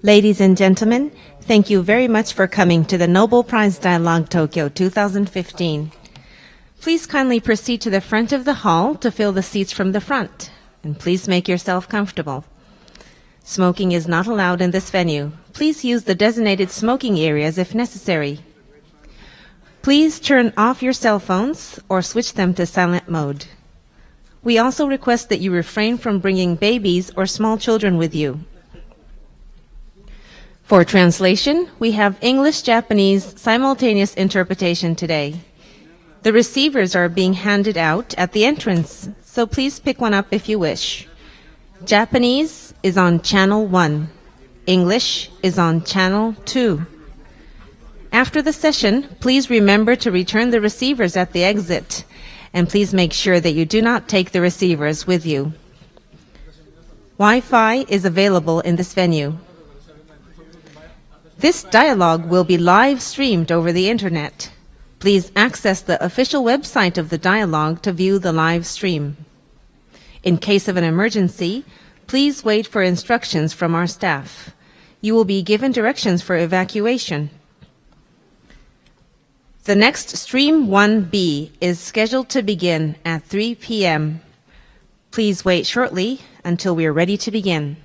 Ladies and gentlemen, thank you very much for coming to the Nobel Prize Dialogue Tokyo 2015. Please kindly proceed to the front of the hall to fill the seats from the front, and please make yourself comfortable. Smoking is not allowed in this venue. Please use the designated smoking areas if necessary. Please turn off your cell phones or switch them to silent mode. We also request that you refrain from bringing babies or small children with you. For translation, we have English-Japanese simultaneous interpretation today. The receivers are being handed out at the entrance, so please pick one up if you wish. Japanese is on channel 1. English is on channel 2. After the session, please remember to return the receivers at the exit, and please make sure that you do not take the receivers with you. Wi-Fi is available in this venue. This dialogue will be live streamed over the internet. Please access the official website of the dialogue to view the live stream. In case of an emergency, please wait for instructions from our staff. You will be given directions for evacuation. The next Stream 1B is scheduled to begin at 3 p.m. Please wait shortly until we are ready to begin.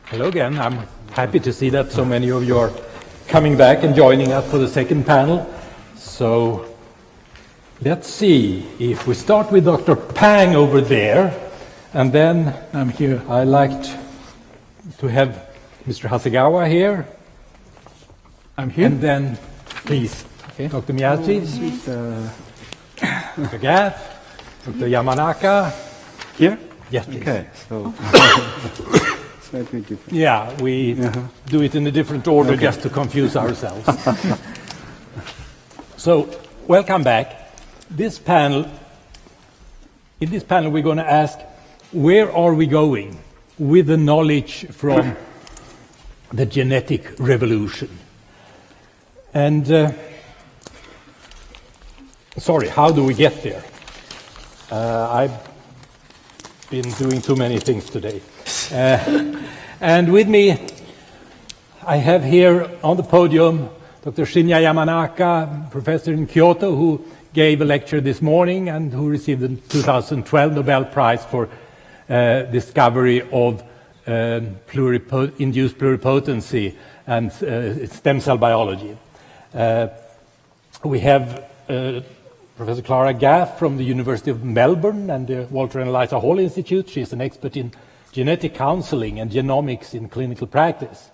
Hello again. I'm happy to see that so many of you are coming back and joining us for the second panel. So let's see if we start with Dr. Pang over there, and then I'm here. I like to have Mr. Hasegawa here. I'm here. And then, please, okay. Dr. Miyazaki, Dr. Gath, Dr. Yamanaka. Here? Yes, please. Okay, so slightly different. Yeah, we do it in a different order just to confuse ourselves. So, welcome back. In this panel, we're going to ask, where are we going with the knowledge from the genetic revolution? And, sorry, how do we get there? I've been doing too many things today. And with me, I have here on the podium Dr. Shinya Yamanaka, professor in Kyoto, who gave a lecture this morning and who received the 2012 Nobel Prize for discovery of induced pluripotency and stem cell biology. We have Professor Clara Gaff from the University of Melbourne and the Walter and Eliza Hall Institute. She's an expert in genetic counseling and genomics in clinical practice.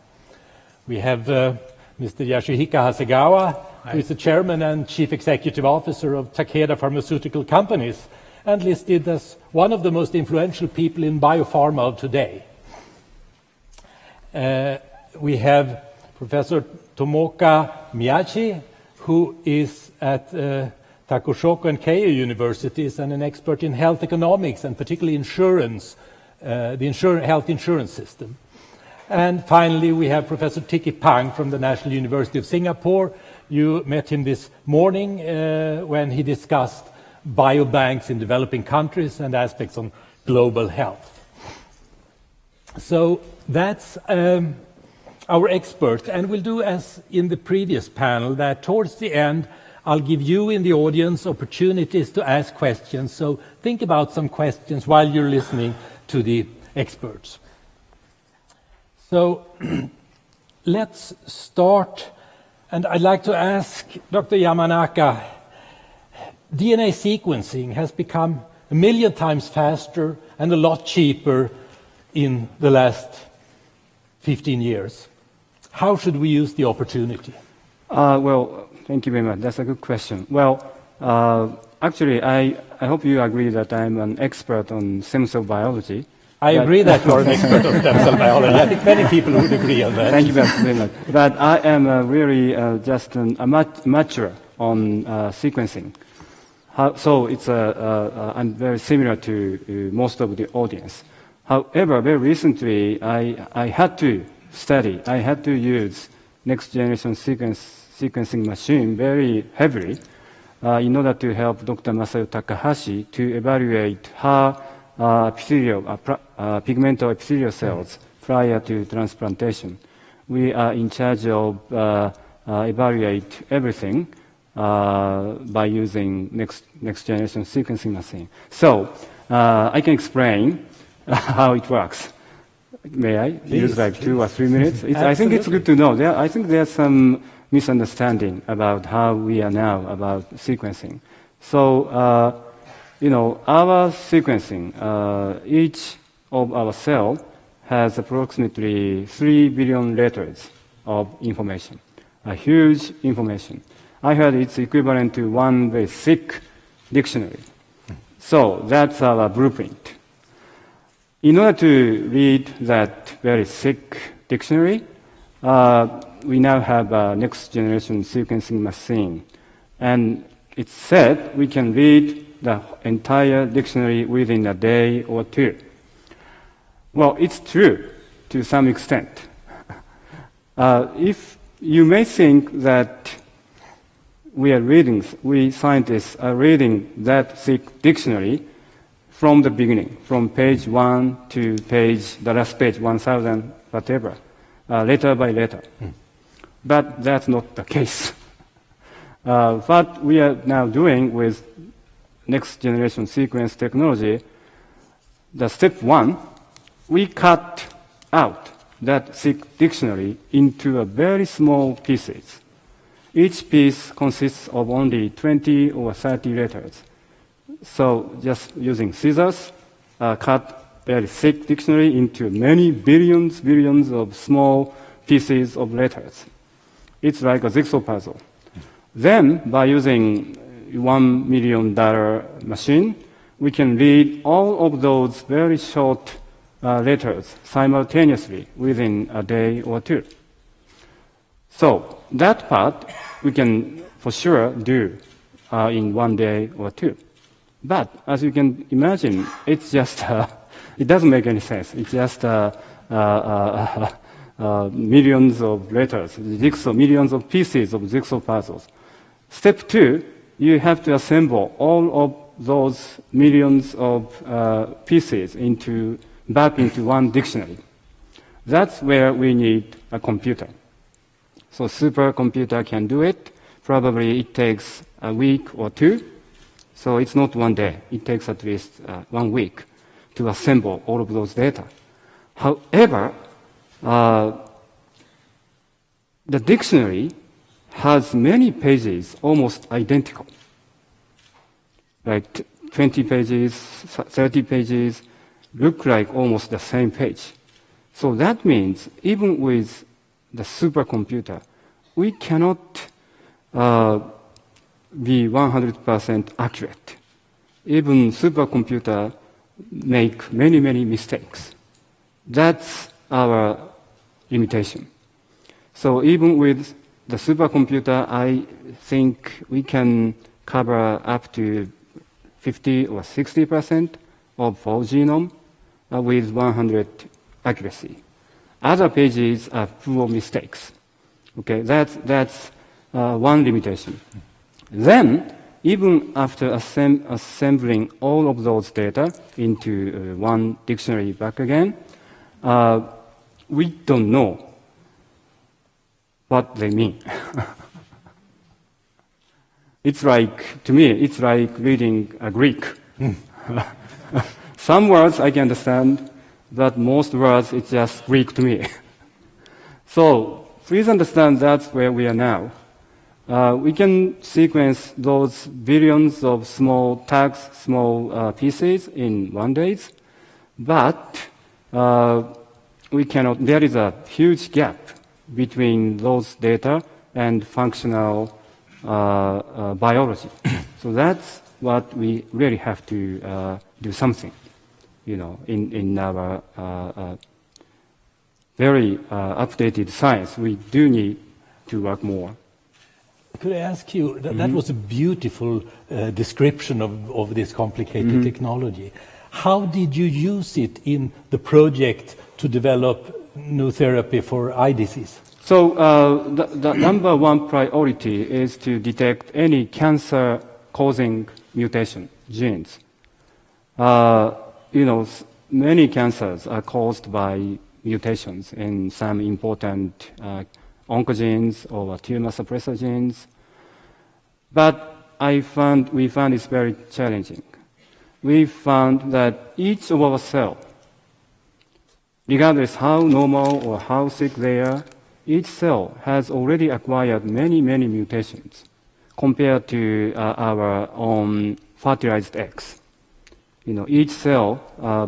We have Mr. Yasuhiko Hasegawa, who is the chairman and chief executive officer of Takeda Pharmaceutical Companies and listed as one of the most influential people in biopharma of today. We have Professor Tomoka Miyachi, who is at Takushoku and Keio universities and an expert in health economics and particularly insurance, the health insurance system. And finally, we have Professor Tiki Pang from the National University of Singapore. You met him this morning when he discussed biobanks in developing countries and aspects on global health. So that's our experts, and we'll do as in the previous panel, that towards the end, I'll give you in the audience opportunities to ask questions. So think about some questions while you're listening to the experts. So let's start, and I'd like to ask Dr. Yamanaka, DNA sequencing has become 1 million times faster and a lot cheaper in the last 15 years. How should we use the opportunity? Well, thank you very much. That's a good question. Well, actually, I hope you agree that I'm an expert on stem cell biology. I agree that you are an expert on stem cell biology. I think many people would agree on that. Thank you very much. But I am really just an amateur on sequencing. So it's I'm very similar to most of the audience. However, very recently, I had to study. I had to use next generation sequencing machine very heavily in order to help Dr. Masayo Takahashi to evaluate her pigmental epithelial cells prior to transplantation. We are in charge of evaluate everything by using next generation sequencing machine. So I can explain how it works. May I use like 2 or 3 minutes? I think it's good to know. I think there's some misunderstanding about how we are now about sequencing. So, our sequencing, each of our cell has approximately 3 billion letters of information, a huge information. I heard it's equivalent to one very thick dictionary. So that's our blueprint. In order to read that very thick dictionary, we now have a next generation sequencing machine. And it's said we can read the entire dictionary within a day or 2. Well, it's true to some extent. If you may think that we scientists are reading that thick dictionary from the beginning, from page 1 to the last page, 1,000, whatever, letter by letter. But that's not the case. What we are now doing with next generation sequence technology, the step 1, we cut out that thick dictionary into a very small pieces. Each piece consists of only 20 or 30 letters. So just using scissors, cut very thick dictionary into many billions of small pieces of letters. It's like a jigsaw puzzle. Then, by using $1 million machine, we can read all of those very short letters simultaneously within a day or 2. So that part we can for sure do in 1 day or 2. But as you can imagine, it's just it doesn't make any sense. It's just millions of letters, millions of pieces of jigsaw puzzles. Step 2, you have to assemble all of those millions of pieces back into one dictionary. That's where we need a computer. So supercomputer can do it. Probably it takes a week or two. So it's not one day. It takes at least 1 week to assemble all of those data. However, the dictionary has many pages almost identical. Like 20 pages, 30 pages, look like almost the same page. So that means even with the supercomputer, we cannot be 100% accurate. Even supercomputer make many, many mistakes. That's our limitation. So even with the supercomputer, I think we can cover up to 50 or 60% of whole genome with 100 accuracy. Other pages are full of mistakes. Okay, that's one limitation. Then, even after assembling all of those data into one dictionary back again, we don't know what they mean. To me, it's like reading Greek. Some words I can understand, but most words, it's just Greek to me. So please understand that's where we are now. We can sequence those billions of small tags, small pieces in 1 day, but we cannot. There is a huge gap between those data and functional biology. So that's what we really have to do something, in our very updated science. We do need to work more. Could I ask you, that was a beautiful description of this complicated technology. How did you use it in the project to develop new therapy for eye disease? So the number one priority is to detect any cancer-causing mutation genes. Many cancers are caused by mutations in some important oncogenes or tumor suppressor genes. But we found it's very challenging. We found that each of our cells, regardless how normal or how sick they are, each cell has already acquired many, many mutations compared to our own fertilized eggs. Each cell,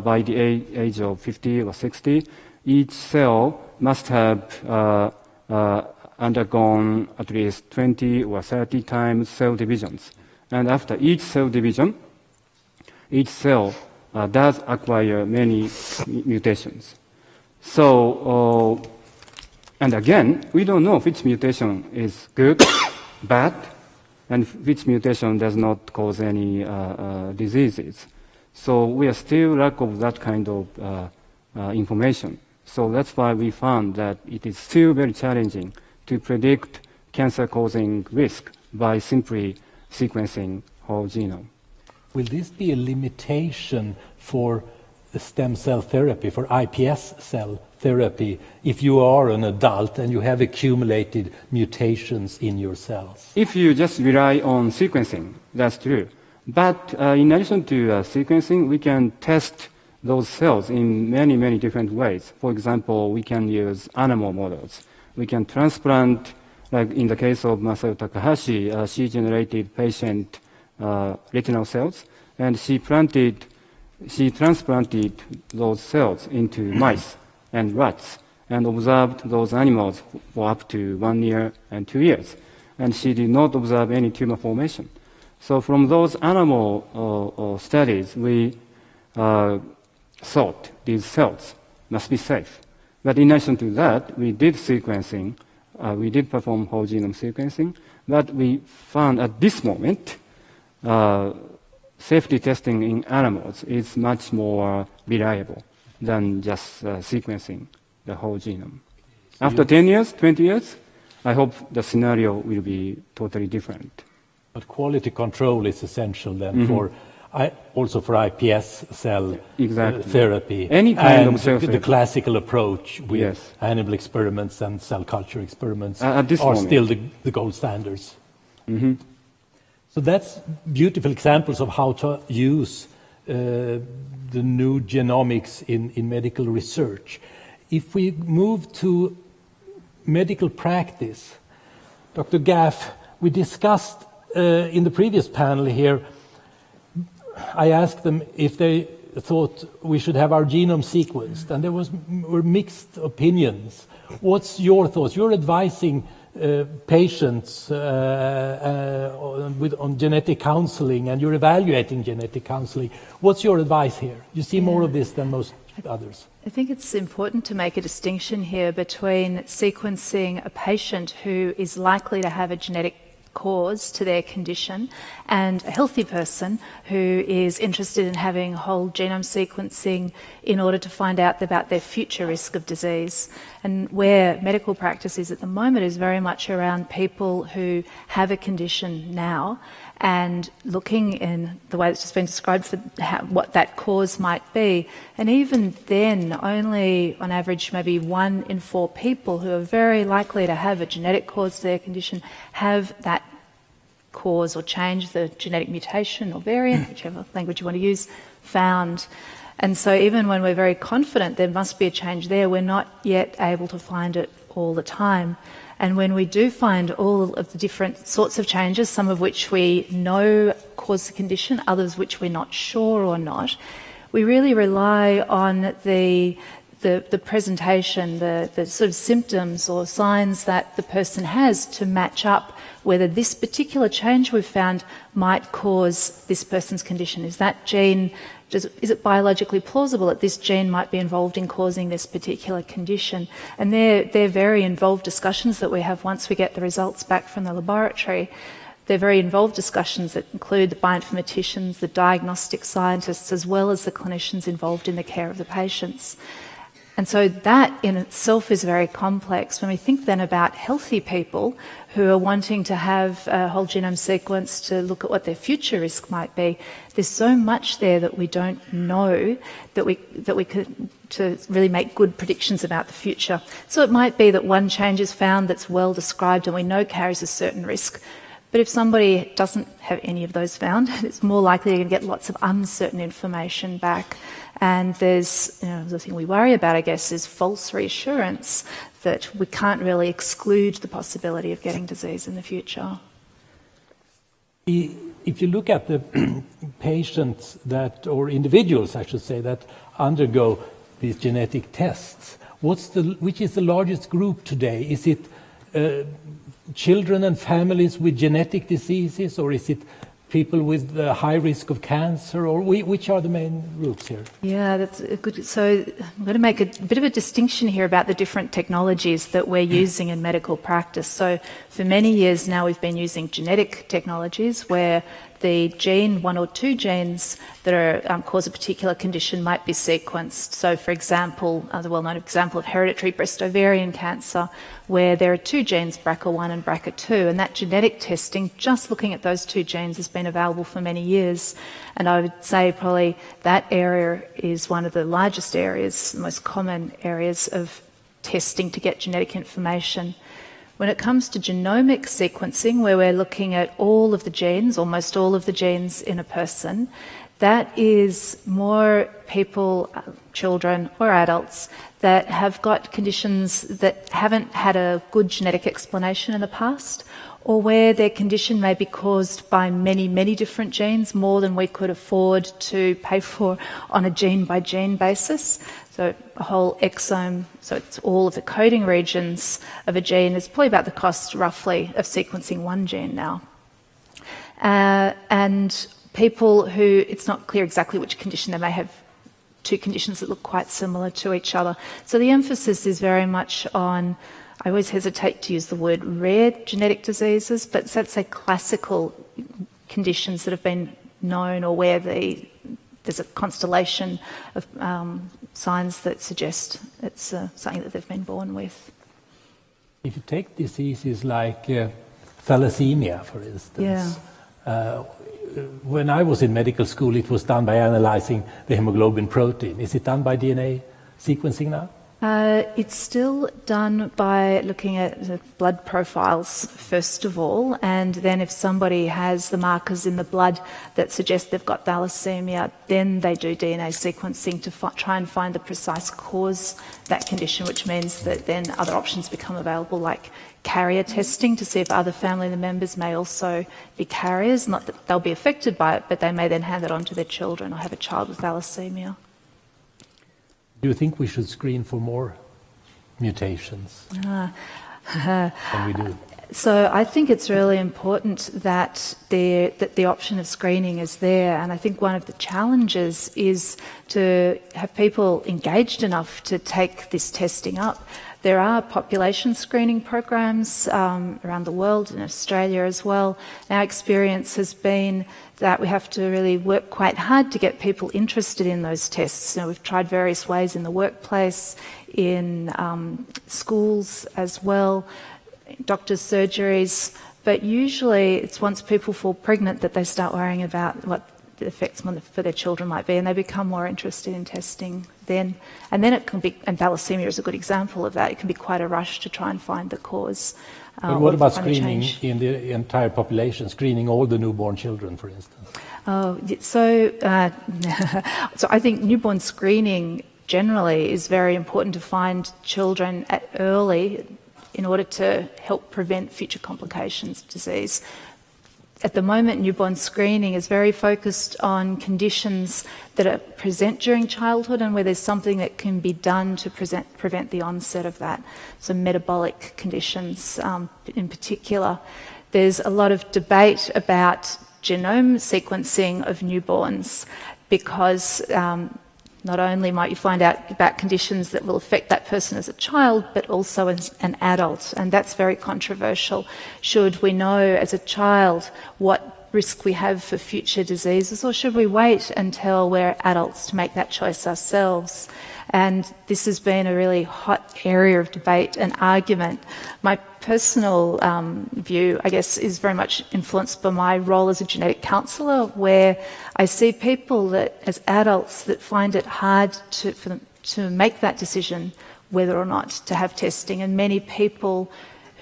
by the age of 50 or 60, each cell must have undergone at least 20 or 30 times cell divisions. And after each cell division, each cell does acquire many mutations. So, and again, we don't know which mutation is good, bad, and which mutation does not cause any diseases. So we are still lack of that kind of information. So that's why we found that it is still very challenging to predict cancer-causing risk by simply sequencing whole genome. Will this be a limitation for stem cell therapy, for iPS cell therapy, if you are an adult and you have accumulated mutations in your cells? If you just rely on sequencing, that's true. But in addition to sequencing, we can test those cells in many, many different ways. For example, we can use animal models. We can transplant, like in the case of Masao Takahashi, she generated patient retinal cells, and she transplanted those cells into mice and rats and observed those animals for up to 1 year and 2 years. And she did not observe any tumor formation. So from those animal studies, we thought these cells must be safe. But in addition to that, we did sequencing. We did perform whole genome sequencing, but we found at this moment safety testing in animals is much more reliable than just sequencing the whole genome. After 10 years, 20 years, I hope the scenario will be totally different. But quality control is essential then for also for iPS cell Exactly. therapy. Any kind and of cell the therapy. classical approach with Yes. animal experiments and cell culture experiments At this are moment. still the gold standards. Mhm. So that's beautiful examples of how to use the new genomics in medical research. If we move to medical practice, Dr. Gaff, we discussed in the previous panel here, I asked them if they thought we should have our genome sequenced, and there were mixed opinions. What's your thoughts? You're advising patients on genetic counseling, and you're evaluating genetic counseling. What's your advice here? You see more of this than most others. I think it's important to make a distinction here between sequencing a patient who is likely to have a genetic cause to their condition and a healthy person who is interested in having whole genome sequencing in order to find out about their future risk of disease. And where medical practice is at the moment is very much around people who have a condition now and looking in the way that's just been described for what that cause might be. And even then, only on average maybe 1 in 4 people who are very likely to have a genetic cause to their condition have that cause or change, the genetic mutation or variant, whichever language you want to use, found. And so even when we're very confident there must be a change there, we're not yet able to find it all the time. And when we do find all of the different sorts of changes, some of which we know cause the condition, others which we're not sure or not, we really rely on the presentation, the sort of symptoms or signs that the person has to match up whether this particular change we've found might cause this person's condition. Is that gene, is it biologically plausible that this gene might be involved in causing this particular condition? And they're very involved discussions that we have once we get the results back from the laboratory. They're very involved discussions that include the bioinformaticians, the diagnostic scientists, as well as the clinicians involved in the care of the patients. And so that in itself is very complex. When we think then about healthy people who are wanting to have a whole genome sequence to look at what their future risk might be, there's so much there that we don't know that we could to really make good predictions about the future. So it might be that one change is found that's well described and we know carries a certain risk. But if somebody doesn't have any of those found, it's more likely to get lots of uncertain information back. And there's, the thing we worry about, I guess, is false reassurance that we can't really exclude the possibility of getting disease in the future. If you look at the patients or individuals, I should say, that undergo these genetic tests, which is the largest group today? Is it children and families with genetic diseases, or is it people with high risk of cancer, or which are the main groups here? Yeah, that's good. So I'm going to make a bit of a distinction here about the different technologies that we're using in medical practice. So for many years now we've been using genetic technologies where the gene, 1 or 2 genes that are cause a particular condition might be sequenced. So for example, the well-known example of hereditary breast ovarian cancer, where there are 2 genes, BRCA1 and BRCA2, and that genetic testing, just looking at those 2 genes, has been available for many years. And I would say probably that area is one of the largest areas, the most common areas of testing to get genetic information. When it comes to genomic sequencing, where we're looking at all of the genes, almost all of the genes in a person, that is more people, children or adults, that have got conditions that haven't had a good genetic explanation in the past, or where their condition may be caused by many, many different genes, more than we could afford to pay for on a gene-by-gene basis. So a whole exome, so it's all of the coding regions of a gene, is probably about the cost, roughly, of sequencing 1 gene now. And people who, it's not clear exactly which condition, they may have 2 conditions that look quite similar to each other. So the emphasis is very much on, I always hesitate to use the word rare genetic diseases, but let's say classical conditions that have been known, or where there's a constellation of signs that suggest it's something that they've been born with. If you take diseases like thalassemia, for instance, when I was in medical school, it was done by analyzing the hemoglobin protein. Is it done by DNA sequencing now? It's still done by looking at the blood profiles first of all, and then if somebody has the markers in the blood that suggest they've got thalassemia, then they do DNA sequencing to try and find the precise cause of that condition, which means that then other options become available, like carrier testing to see if other family members may also be carriers. Not that they'll be affected by it, but they may then hand it on to their children or have a child with thalassemia. Do you think we should screen for more mutations than we do? So I think it's really important that the option of screening is there, and I think one of the challenges is to have people engaged enough to take this testing up. There are population screening programs around the world, in Australia as well. Our experience has been that we have to really work quite hard to get people interested in those tests. You know, we've tried various ways in the workplace, in schools as well, doctors' surgeries, but usually it's once people fall pregnant that they start worrying about what the effects for their children might be, and they become more interested in testing then. And then it can be, and thalassemia is a good example of that, it can be quite a rush to try and find the cause. But what about screening in the entire population, screening all the newborn children, for instance? So I think newborn screening generally is very important to find children early in order to help prevent future complications of disease. At the moment, newborn screening is very focused on conditions that are present during childhood and where there's something that can be done to prevent the onset of that. So metabolic conditions in particular. There's a lot of debate about genome sequencing of newborns because not only might you find out about conditions that will affect that person as a child, but also as an adult, and that's very controversial. Should we know as a child what risk we have for future diseases, or should we wait until we're adults to make that choice ourselves? And this has been a really hot area of debate and argument. My personal view, I guess, is very much influenced by my role as a genetic counsellor, where I see people that, as adults, that find it hard for them to make that decision whether or not to have testing. And many people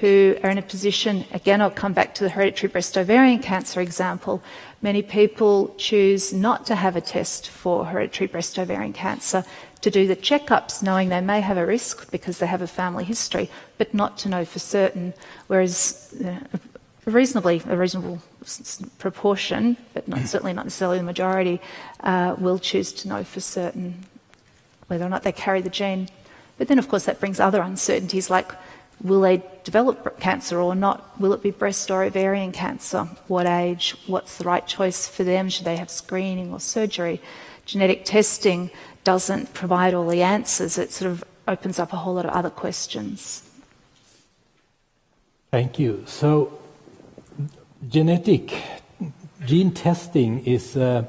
who are in a position, again, I'll come back to the hereditary breast ovarian cancer example, many people choose not to have a test for hereditary breast ovarian cancer, to do the checkups knowing they may have a risk because they have a family history, but not to know for certain, whereas a reasonable proportion, but certainly not necessarily the majority, will choose to know for certain whether or not they carry the gene. But then, of course, that brings other uncertainties like, will they develop cancer or not? Will it be breast or ovarian cancer? What age? What's the right choice for them? Should they have screening or surgery? Genetic testing doesn't provide all the answers. It sort of opens up a whole lot of other questions. Thank you. So, genetic gene testing is an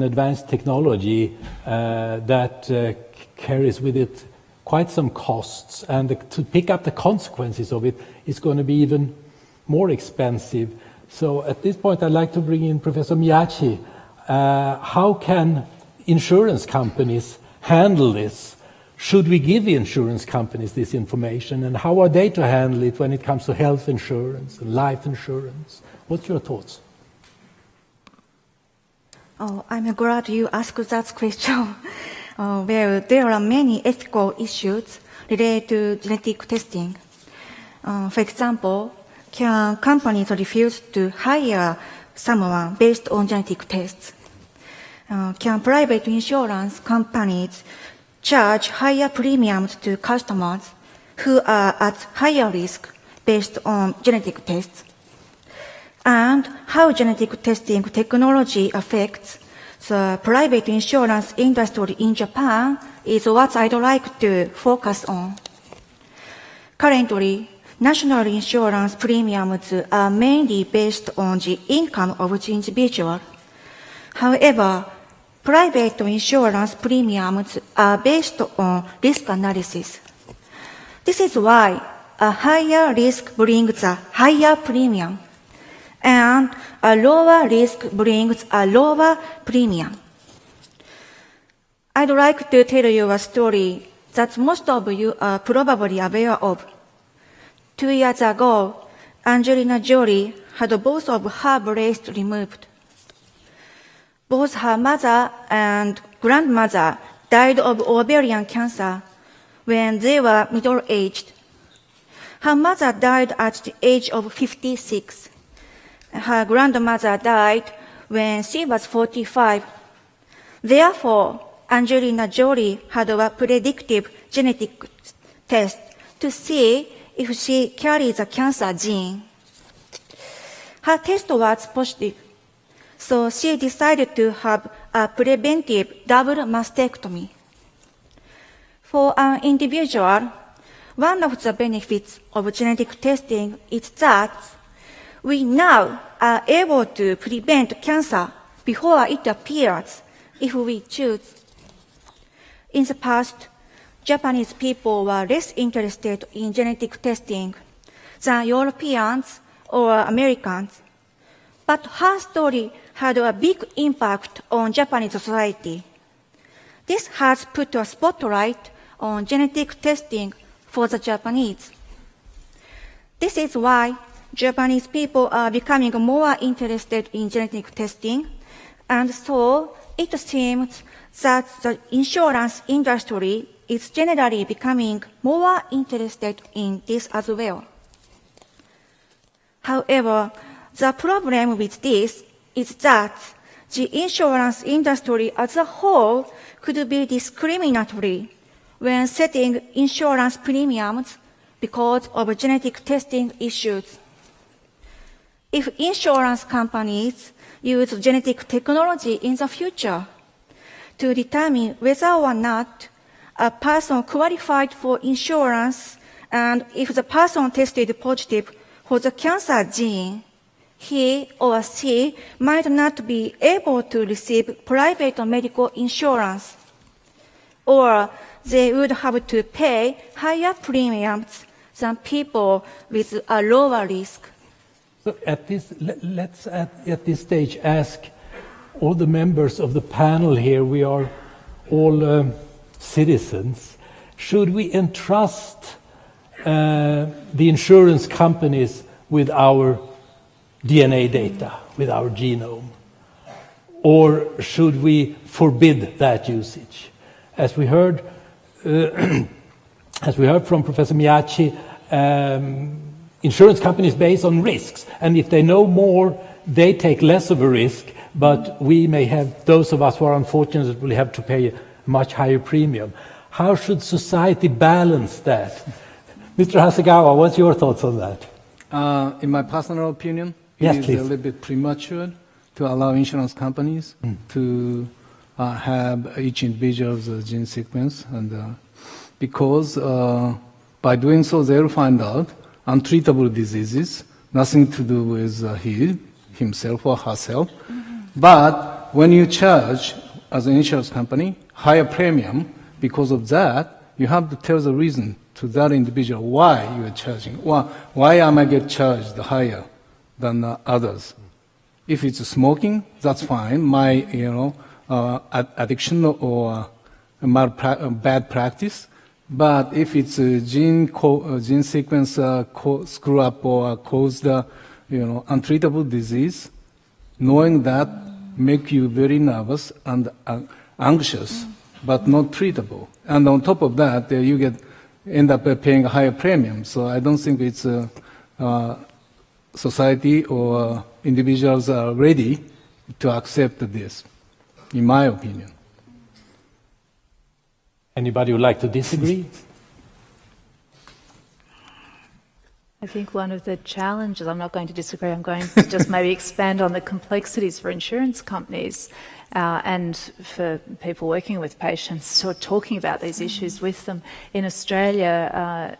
advanced technology that carries with it quite some costs, and to pick up the consequences of it is going to be even more expensive. So at this point I'd like to bring in Professor Miyachi. How can insurance companies handle this? Should we give the insurance companies this information, and how are they to handle it when it comes to health insurance and life insurance? What's your thoughts? Oh, I'm glad you asked that question. Where there are many ethical issues related to genetic testing. For example, can companies refuse to hire someone based on genetic tests? Can private insurance companies charge higher premiums to customers who are at higher risk based on genetic tests? And how genetic testing technology affects the private insurance industry in Japan is what I'd like to focus on. Currently, national insurance premiums are mainly based on the income of the individual. However, private insurance premiums are based on risk analysis. This is why a higher risk brings a higher premium, and a lower risk brings a lower premium. I'd like to tell you a story that most of you are probably aware of. 2 years ago, Angelina Jolie had both of her breasts removed. Both her mother and grandmother died of ovarian cancer when they were middle-aged. Her mother died at the age of 56. Her grandmother died when she was 45. Therefore, Angelina Jolie had a predictive genetic test to see if she carries a cancer gene. Her test was positive, so she decided to have a preventive double mastectomy. For an individual, one of the benefits of genetic testing is that we now are able to prevent cancer before it appears if we choose. In the past, Japanese people were less interested in genetic testing than Europeans or Americans. But her story had a big impact on Japanese society. This has put a spotlight on genetic testing for the Japanese. This is why Japanese people are becoming more interested in genetic testing, and so it seems that the insurance industry is generally becoming more interested in this as well. However, the problem with this is that the insurance industry as a whole could be discriminatory when setting insurance premiums because of genetic testing issues. If insurance companies use genetic technology in the future to determine whether or not a person qualified for insurance and if the person tested positive for the cancer gene, he or she might not be able to receive private medical insurance, or they would have to pay higher premiums than people with a lower risk. So let's at this stage ask all the members of the panel here, we are all citizens, should we entrust the insurance companies with our DNA data, with our genome? Or should we forbid that usage? As we heard from Professor Miyachi, insurance companies based on risks, and if they know more, they take less of a risk, but we may have, those of us who are unfortunate will have to pay a much higher premium. How should society balance that? Mr. Hasegawa, what's your thoughts on that? In my personal opinion, yes, it is please. a little bit premature to allow insurance companies to have each individual's gene sequence, and because by doing so, they'll find out untreatable diseases, nothing to do with himself or herself. But when you charge, as an insurance company, higher premium, because of that, you have to tell the reason to that individual why you are charging. Why am I get charged higher than others? If it's smoking, that's fine. My addiction or bad practice. But if it's a gene sequence screw up or caused untreatable disease, knowing that make you very nervous and anxious, but not treatable. And on top of that, you end up paying a higher premium. So I don't think it's society or individuals are ready to accept this, in my opinion. Anybody would like to disagree? I think one of the challenges, I'm not going to disagree, I'm going to just maybe expand on the complexities for insurance companies and for people working with patients, sort of talking about these issues with them. In Australia,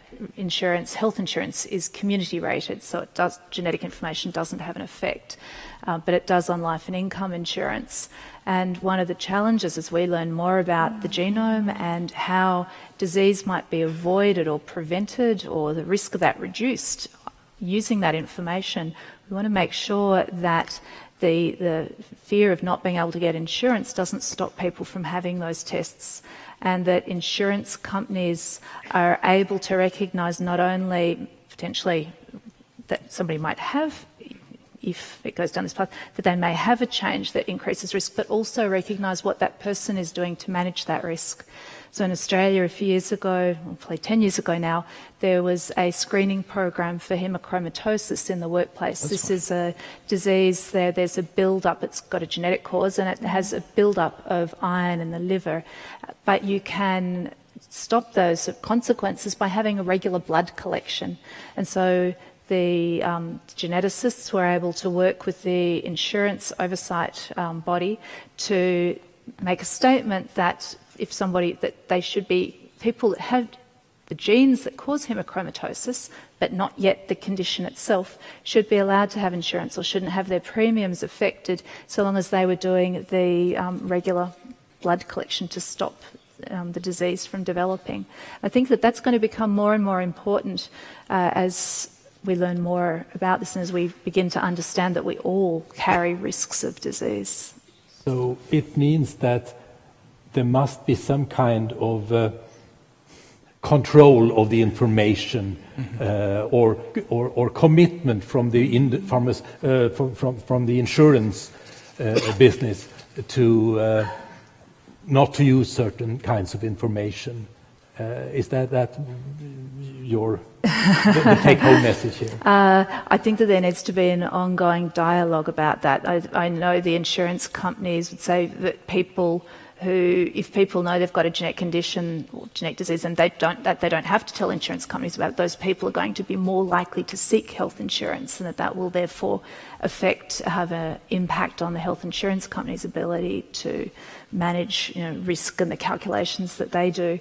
health insurance is community rated, so genetic information doesn't have an effect, but it does on life and income insurance. And one of the challenges as we learn more about the genome and how disease might be avoided or prevented or the risk of that reduced using that information, we want to make sure that the fear of not being able to get insurance doesn't stop people from having those tests, and that insurance companies are able to recognise not only potentially that somebody might have, if it goes down this path, that they may have a change that increases risk, but also recognise what that person is doing to manage that risk. So in Australia a few years ago, probably 10 years ago now, there was a screening program for hemochromatosis in the workplace. This is a disease there's a build-up, it's got a genetic cause, and it has a build-up of iron in the liver. But you can stop those consequences by having a regular blood collection. And so the geneticists were able to work with the insurance oversight body to make a statement that if somebody, that they should be people that have the genes that cause hemochromatosis, but not yet the condition itself, should be allowed to have insurance or shouldn't have their premiums affected so long as they were doing the regular blood collection to stop the disease from developing. I think that that's going to become more and more important as we learn more about this and as we begin to understand that we all carry risks of disease. So it means that there must be some kind of control of the information or commitment from the from the insurance business to not to use certain kinds of information. Is that your the take-home message here? I think that there needs to be an ongoing dialogue about that. I know the insurance companies would say that people who, if people know they've got a genetic condition or genetic disease and they don't have to tell insurance companies about it, those people are going to be more likely to seek health insurance, and that will therefore have an impact on the health insurance company's ability to manage risk and the calculations that they do.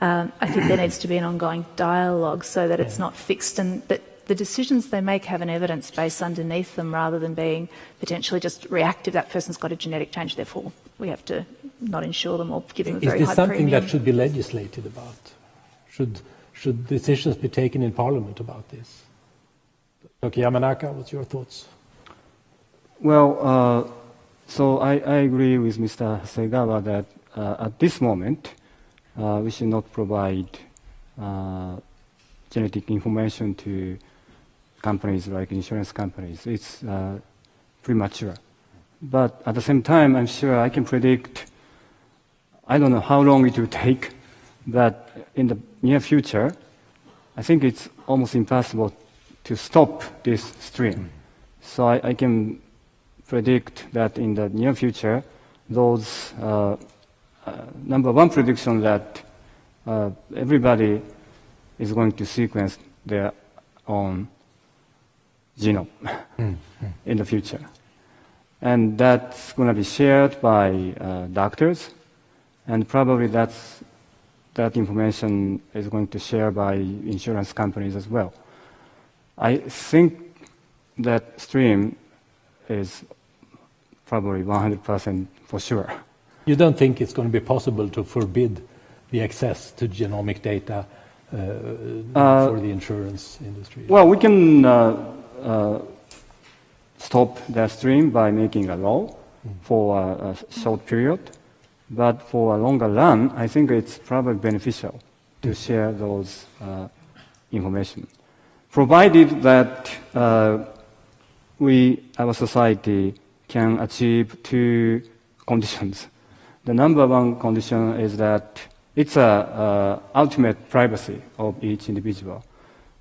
I think there needs to be an ongoing dialogue so that it's not fixed and that the decisions they make have an evidence base underneath them rather than being potentially just reactive. That person's got a genetic change, therefore we have to not insure them or give them a very high premium. Is this something that should be legislated about? Should decisions be taken in Parliament about this? Dr. Yamanaka, what's your thoughts? Well, so I agree with Mr. Hasegawa that at this moment we should not provide genetic information to companies like insurance companies. It's premature. But at the same time, I'm sure I can predict, I don't know how long it will take, but in the near future, I think it's almost impossible to stop this stream. So I can predict that in the near future, those number one prediction that everybody is going to sequence their own genome in the future. And that's going to be shared by doctors, and probably that information is going to share by insurance companies as well. I think that stream is probably 100% for sure. You don't think it's going to be possible to forbid the access to genomic data for the insurance industry? Well, we can stop that stream by making a law for a short period, but for a longer run, I think it's probably beneficial to share those information, provided that our society can achieve two conditions. The number one condition is that it's ultimate privacy of each individual.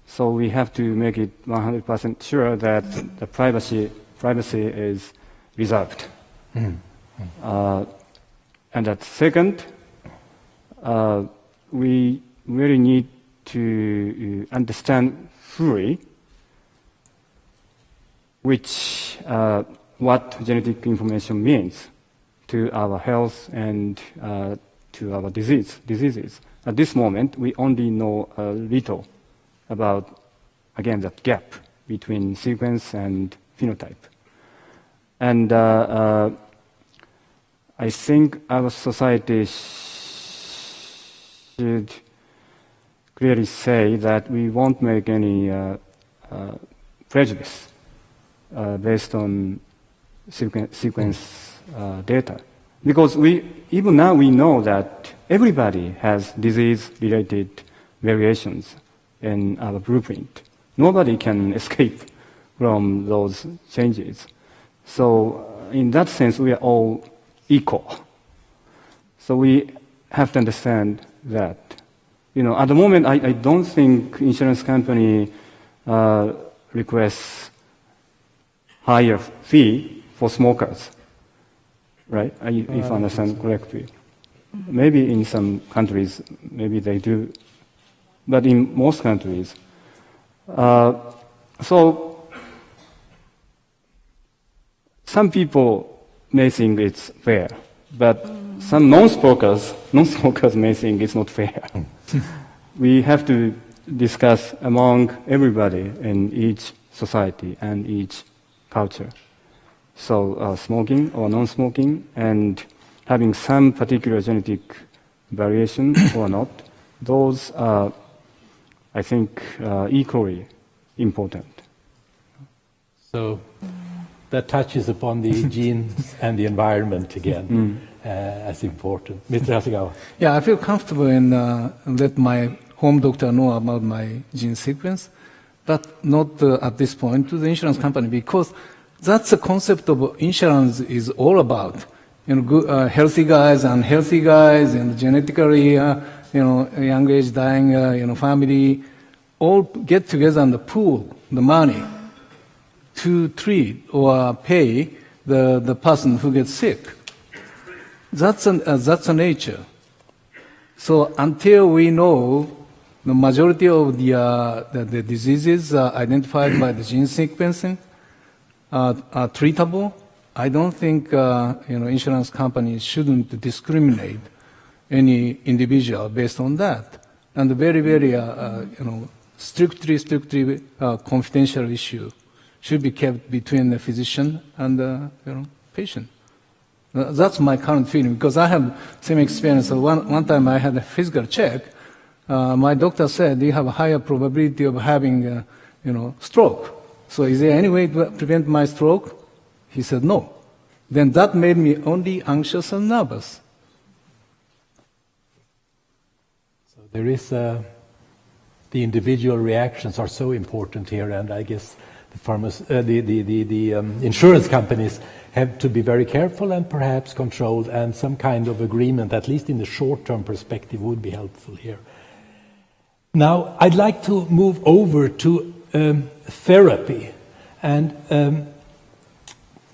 So we have to make it 100% sure that the privacy is reserved. And that second, we really need to understand fully what genetic information means to our health and to our diseases. At this moment, we only know a little about, again, that gap between sequence and phenotype. And I think our society should clearly say that we won't make any prejudice based on sequence data. Because even now we know that everybody has disease-related variations in our blueprint. Nobody can escape from those changes. So in that sense, we are all equal. So we have to understand that. At the moment, I don't think insurance company requests higher fee for smokers, right? If I understand correctly. Maybe in some countries, maybe they do, but in most countries. So some people may think it's fair, but some non-smokers may think it's not fair. We have to discuss among everybody in each society and each culture. So smoking or non-smoking and having some particular genetic variation or not, those are, I think, equally important. So that touches upon the genes and the environment again as important. Mr. Hasegawa. Yeah, I feel comfortable in let my home doctor know about my gene sequence, but not at this point to the insurance company, because that's the concept of insurance is all about. Healthy guys, unhealthy guys, and genetically, young age dying, family, all get together and pool the money to treat or pay the person who gets sick. That's a nature. So until we know the majority of the diseases identified by the gene sequencing are treatable, I don't think insurance companies shouldn't discriminate any individual based on that. And very, very strictly confidential issue should be kept between the physician and the patient. That's my current feeling, because I have same experience. So one time I had a physical check. My doctor said you have a higher probability of having stroke. So is there any way to prevent my stroke? He said no. Then that made me only anxious and nervous. So there is the individual reactions are so important here, and I guess the insurance companies have to be very careful and perhaps controlled, and some kind of agreement, at least in the short-term perspective, would be helpful here. Now, I'd like to move over to therapy. And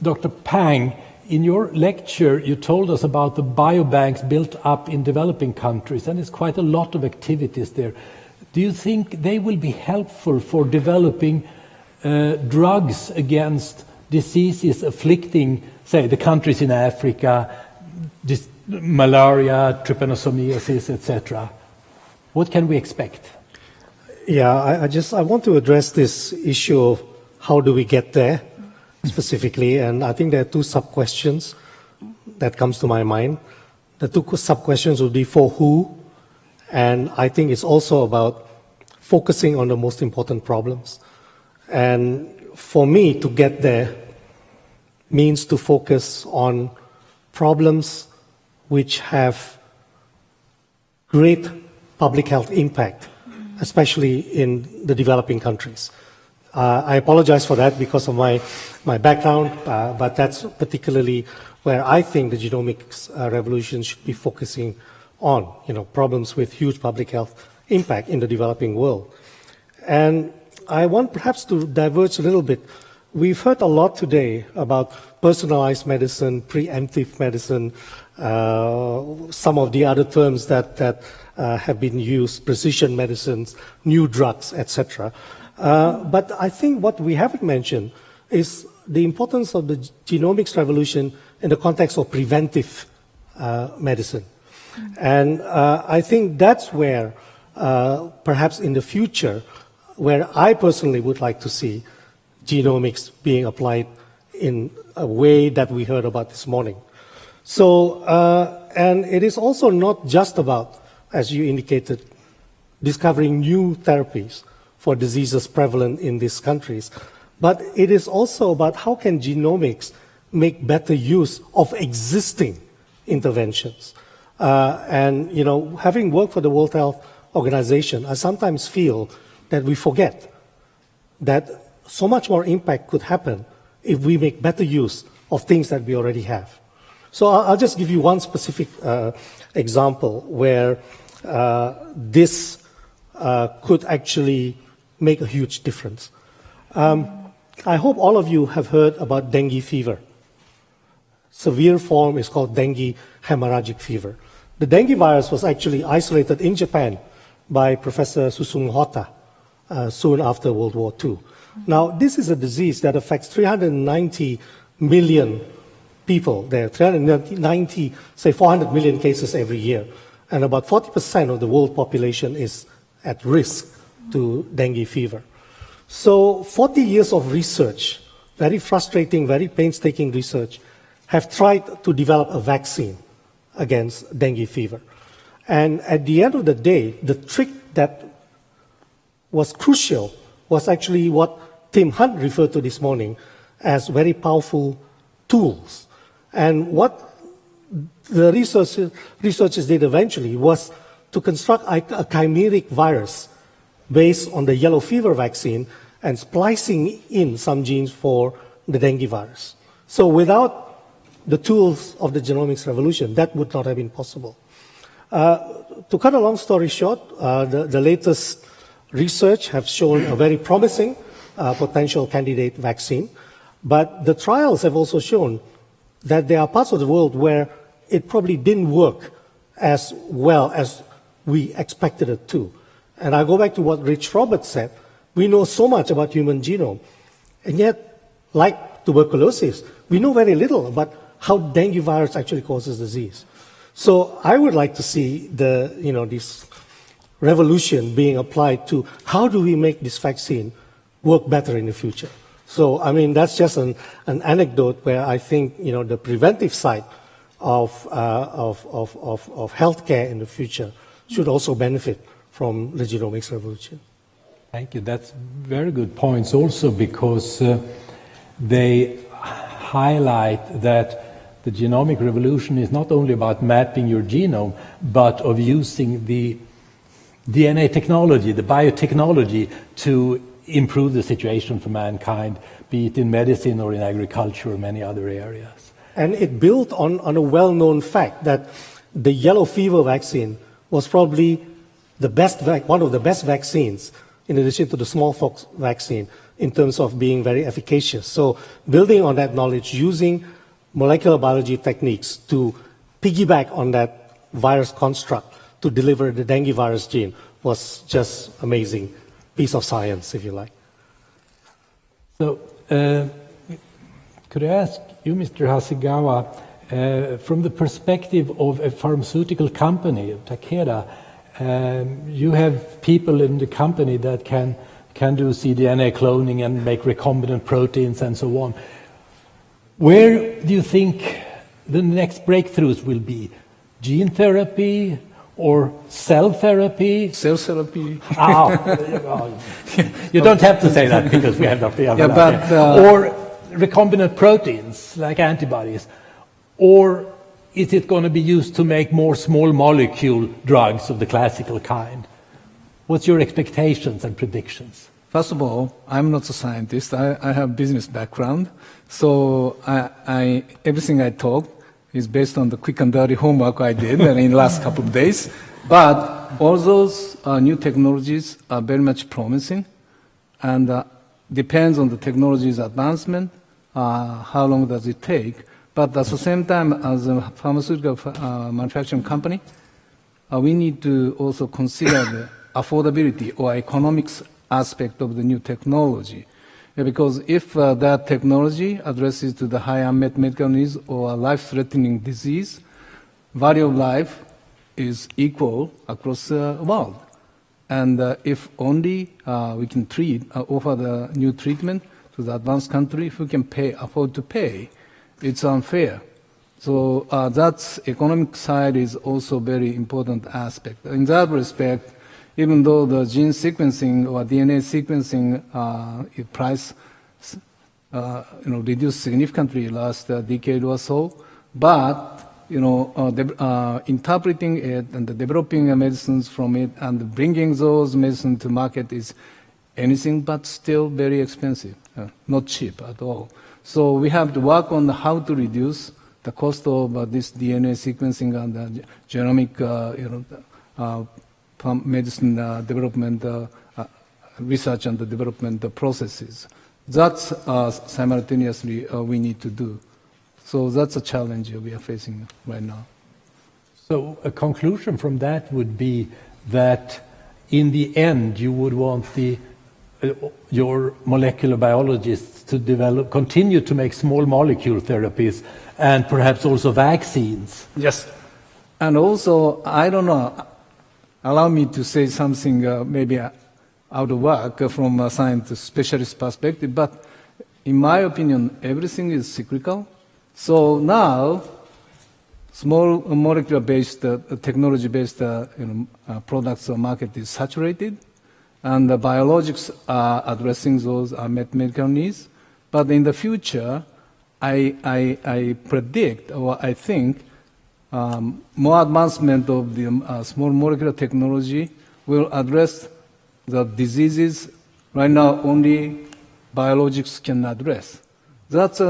Dr. Pang, in your lecture, you told us about the biobanks built up in developing countries, and there's quite a lot of activities there. Do you think they will be helpful for developing drugs against diseases afflicting, say, the countries in Africa, malaria, trypanosomiasis, etc.? What can we expect? Yeah, I want to address this issue of how do we get there specifically, and I think there are two sub-questions that comes to my mind. The two sub-questions would be for who, and I think it's also about focusing on the most important problems. And for me, to get there means to focus on problems which have great public health impact, especially in the developing countries. I apologize for that because of my background, but that's particularly where I think the genomics revolution should be focusing on, problems with huge public health impact in the developing world. And I want perhaps to diverge a little bit. We've heard a lot today about personalized medicine, preemptive medicine, some of the other terms that have been used, precision medicines, new drugs, etc. But I think what we haven't mentioned is the importance of the genomics revolution in the context of preventive medicine. And I think that's where, perhaps in the future, where I personally would like to see genomics being applied in a way that we heard about this morning. So, and it is also not just about, as you indicated, discovering new therapies for diseases prevalent in these countries, But it is also about how can genomics make better use of existing interventions. And, you know, having worked for the World Health Organization, I sometimes feel that we forget that so much more impact could happen if we make better use of things that we already have. So I'll just give you one specific example where this could actually make a huge difference. I hope all of you have heard about dengue fever. Severe form is called dengue hemorrhagic fever. The dengue virus was actually isolated in Japan by Professor Susumu Hotta soon after World War II. Now, this is a disease that affects 390 million people there, 390, say 400 million cases every year. And about 40% of the world population is at risk to dengue fever. So 40 years of research, very frustrating, very painstaking research, have tried to develop a vaccine against dengue fever. And at the end of the day, the trick that was crucial was actually what Tim Hunt referred to this morning as very powerful tools. And what the researchers did eventually was to construct a chimeric virus based on the yellow fever vaccine and splicing in some genes for the dengue virus. So without the tools of the genomics revolution, that would not have been possible. To cut a long story short, the latest research have shown a very promising potential candidate vaccine, but the trials have also shown that there are parts of the world where it probably didn't work as well as we expected it to. And I go back to what Rich Roberts said. We know so much about human genome, and yet, like tuberculosis, we know very little about how dengue virus actually causes disease. So I would like to see this revolution being applied to how do we make this vaccine work better in the future. So, I mean, that's just an anecdote where I think, the preventive side of healthcare in the future should also benefit from the genomics revolution. Thank you. That's very good points also because they highlight that the genomic revolution is not only about mapping your genome, but of using the DNA technology, the biotechnology, to improve the situation for mankind, be it in medicine or in agriculture or many other areas. And it built on a well-known fact that the yellow fever vaccine was probably one of the best vaccines, in addition to the smallpox vaccine, in terms of being very efficacious. So building on that knowledge, using molecular biology techniques to piggyback on that virus construct to deliver the dengue virus gene was just amazing piece of science, if you like. So, could I ask you, Mr. Hasegawa, from the perspective of a pharmaceutical company, Takeda, you have people in the company that can do cDNA cloning and make recombinant proteins and so on. Where do you think the next breakthroughs will be? Gene therapy or cell therapy? Cell therapy. You don't have to say that because we have not. Or recombinant proteins like antibodies, or is it going to be used to make more small molecule drugs of the classical kind? What's your expectations and predictions? First of all, I'm not a scientist. I have business background, so everything I talk is based on the quick and dirty homework I did in the last couple of days. But all those new technologies are very much promising, and depends on the technology's advancement, how long does it take. But at the same time, as a pharmaceutical manufacturing company, we need to also consider the affordability or economics aspect of the new technology. Because if that technology addresses to the high unmet medical needs or a life-threatening disease, value of life is equal across the world. And if only we can offer the new treatment to the advanced country, if we can afford to pay, it's unfair. So that's economic side is also very important aspect. In that respect, even though the gene sequencing or DNA sequencing price reduced significantly last decade or so. But interpreting it and developing medicines from it and bringing those medicines to market is anything but still very expensive, not cheap at all. So we have to work on how to reduce the cost of this DNA sequencing and genomic, medicine development, research and development processes. That's simultaneously we need to do. So that's a challenge we are facing right now. So a conclusion from that would be that in the end you would want your molecular biologists to continue to make small molecule therapies and perhaps also vaccines. Yes. And also, I don't know, allow me to say something maybe out of work from a science specialist perspective, but in my opinion, everything is cyclical. So now, small molecular-based, technology-based products market is saturated, and the biologics are addressing those medical needs. But in the future, I predict, or I think, more advancement of the small molecular technology will address the diseases right now only biologics can address. That's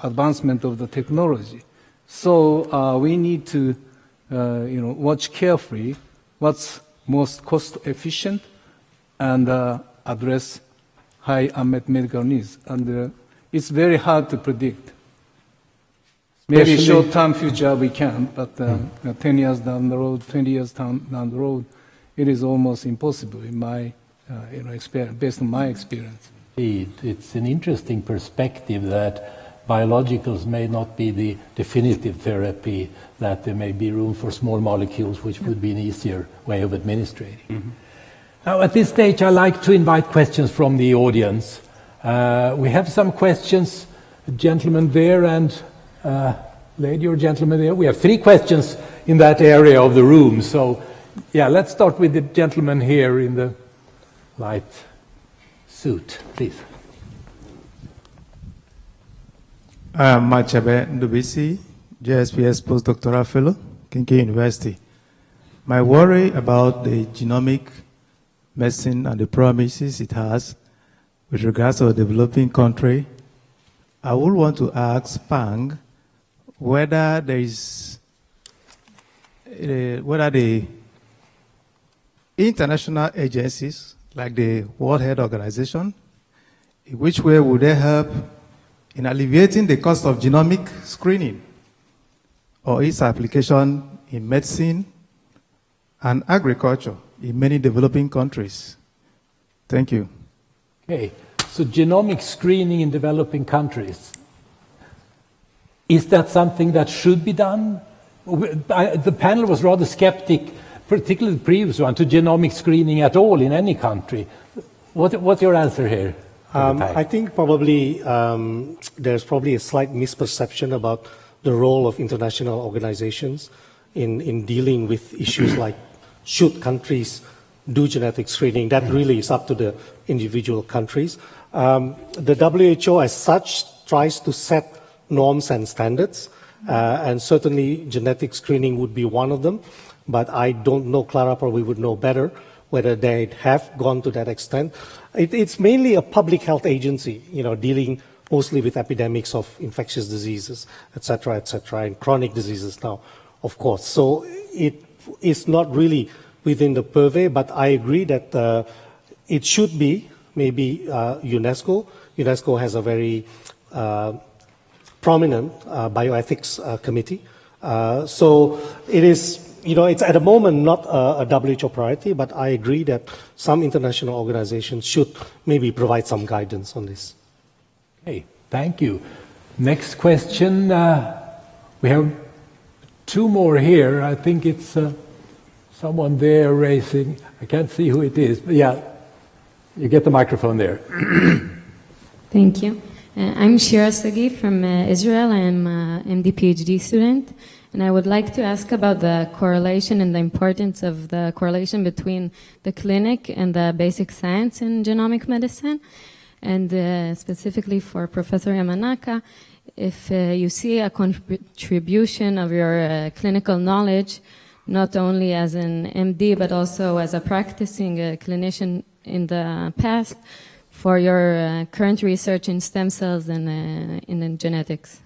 advancement of the technology. So we need to watch carefully what's most cost efficient and address high unmet medical needs. And it's very hard to predict. Maybe short-term future we can, but 10 years down the road, 20 years down the road, it is almost impossible in my experience, based on my experience. It's an interesting perspective that biologicals may not be the definitive therapy, that there may be room for small molecules, which would be an easier way of administrating. Mm-hmm. Now, at this stage, I'd like to invite questions from the audience. We have some questions, gentleman there and lady or gentleman there. We have 3 questions in that area of the room. So, yeah, let's start with the gentleman here in the light suit, please. Machabe Ndubisi, JSPS postdoctoral fellow, Kinki University. My worry about the genomic medicine and the promises it has with regards to a developing country, I would want to ask Pang whether there is whether the international agencies like the World Health Organization, in which way would they help in alleviating the cost of genomic screening or its application in medicine and agriculture in many developing countries? Thank you. Okay, so genomic screening in developing countries, is that something that should be done? The panel was rather skeptic, particularly the previous one, to genomic screening at all in any country. What's your answer here? I think probably there's probably a slight misperception about the role of international organizations in dealing with issues like should countries do genetic screening. That really is up to the individual countries. The WHO as such tries to set norms and standards, and certainly genetic screening would be one of them. But I don't know, Clara probably would know better whether they have gone to that extent. It's mainly a public health agency, dealing mostly with epidemics of infectious diseases, et cetera, and chronic diseases now, of course. So it is not really within the purvey, but I agree that it should be maybe UNESCO. UNESCO has a very prominent bioethics committee. So it is, it's at the moment not a WHO priority, but I agree that some international organizations should maybe provide some guidance on this. Okay, thank you. Next question. We have 2 more here. I think it's someone there raising. I can't see who it is, but yeah, you get the microphone there. Thank you. I'm Shira Sagi from Israel. I'm an MD PhD student, and I would like to ask about the correlation and the importance of the correlation between the clinic and the basic science in genomic medicine. And specifically for Professor Yamanaka, if you see a contribution of your clinical knowledge, not only as an MD, but also as a practicing clinician in the past, for your current research in stem cells and in genetics?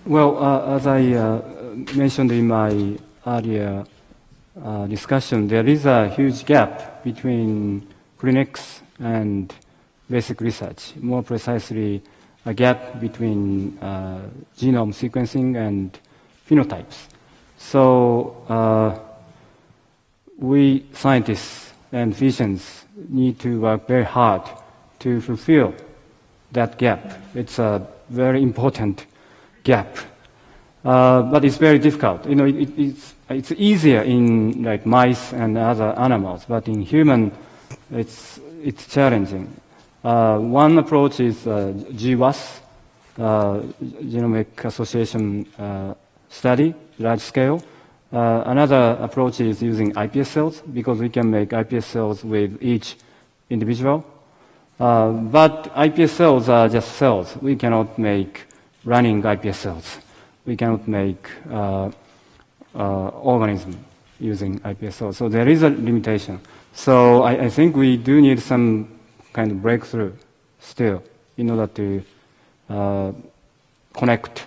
Well, as I mentioned in my earlier discussion, there is a huge gap between clinics and basic research. More precisely, a gap between genome sequencing and phenotypes. So we scientists and physicians need to work very hard to fulfill that gap. It's a very important gap, but it's very difficult. You know, it's easier in like mice and other animals, but in human, it's challenging. One approach is GWAS, Genomic Association study, large scale. Another approach is using iPS cells, because we can make iPS cells with each individual. But iPS cells are just cells. We cannot make running iPS cells. We cannot make organism using iPS cells. So there is a limitation. So I think we do need some kind of breakthrough still in order to connect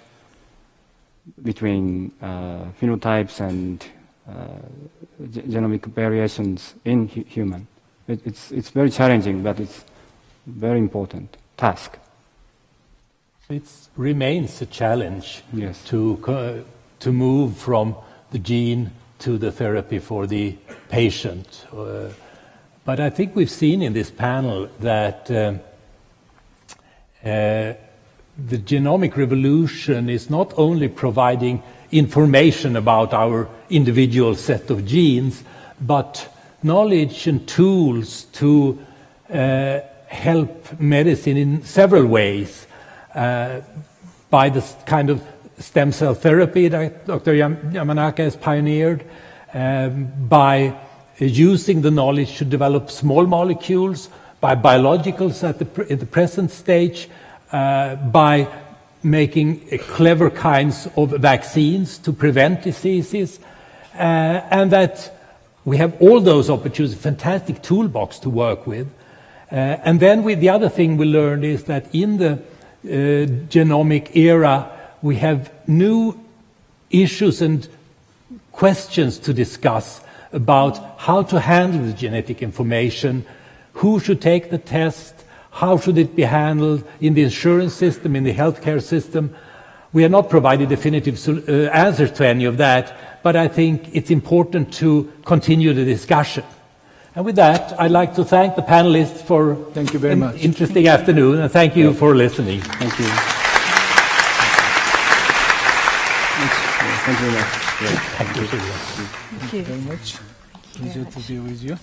between phenotypes and genomic variations in human. It's very challenging, but it's very important task. It remains a challenge, yes, to move from the gene to the therapy for the patient. But I think we've seen in this panel that the genomic revolution is not only providing information about our individual set of genes, but knowledge and tools to help medicine in several ways, by this kind of stem cell therapy that Dr. Yamanaka has pioneered, by using the knowledge to develop small molecules, by biologicals at the present stage, by making clever kinds of vaccines to prevent diseases, and that we have all those opportunities, fantastic toolbox to work with. And then the other thing we learned is that in the genomic era, we have new issues and questions to discuss about how to handle the genetic information, who should take the test, how should it be handled in the insurance system, in the healthcare system. We are not provided definitive answers to any of that, but I think it's important to continue the discussion. And with that, I'd like to thank the panelists for an interesting afternoon, and thank you for listening. Thank you. Thank you very much. Thank you. Thank you very much. Pleasure to be with you.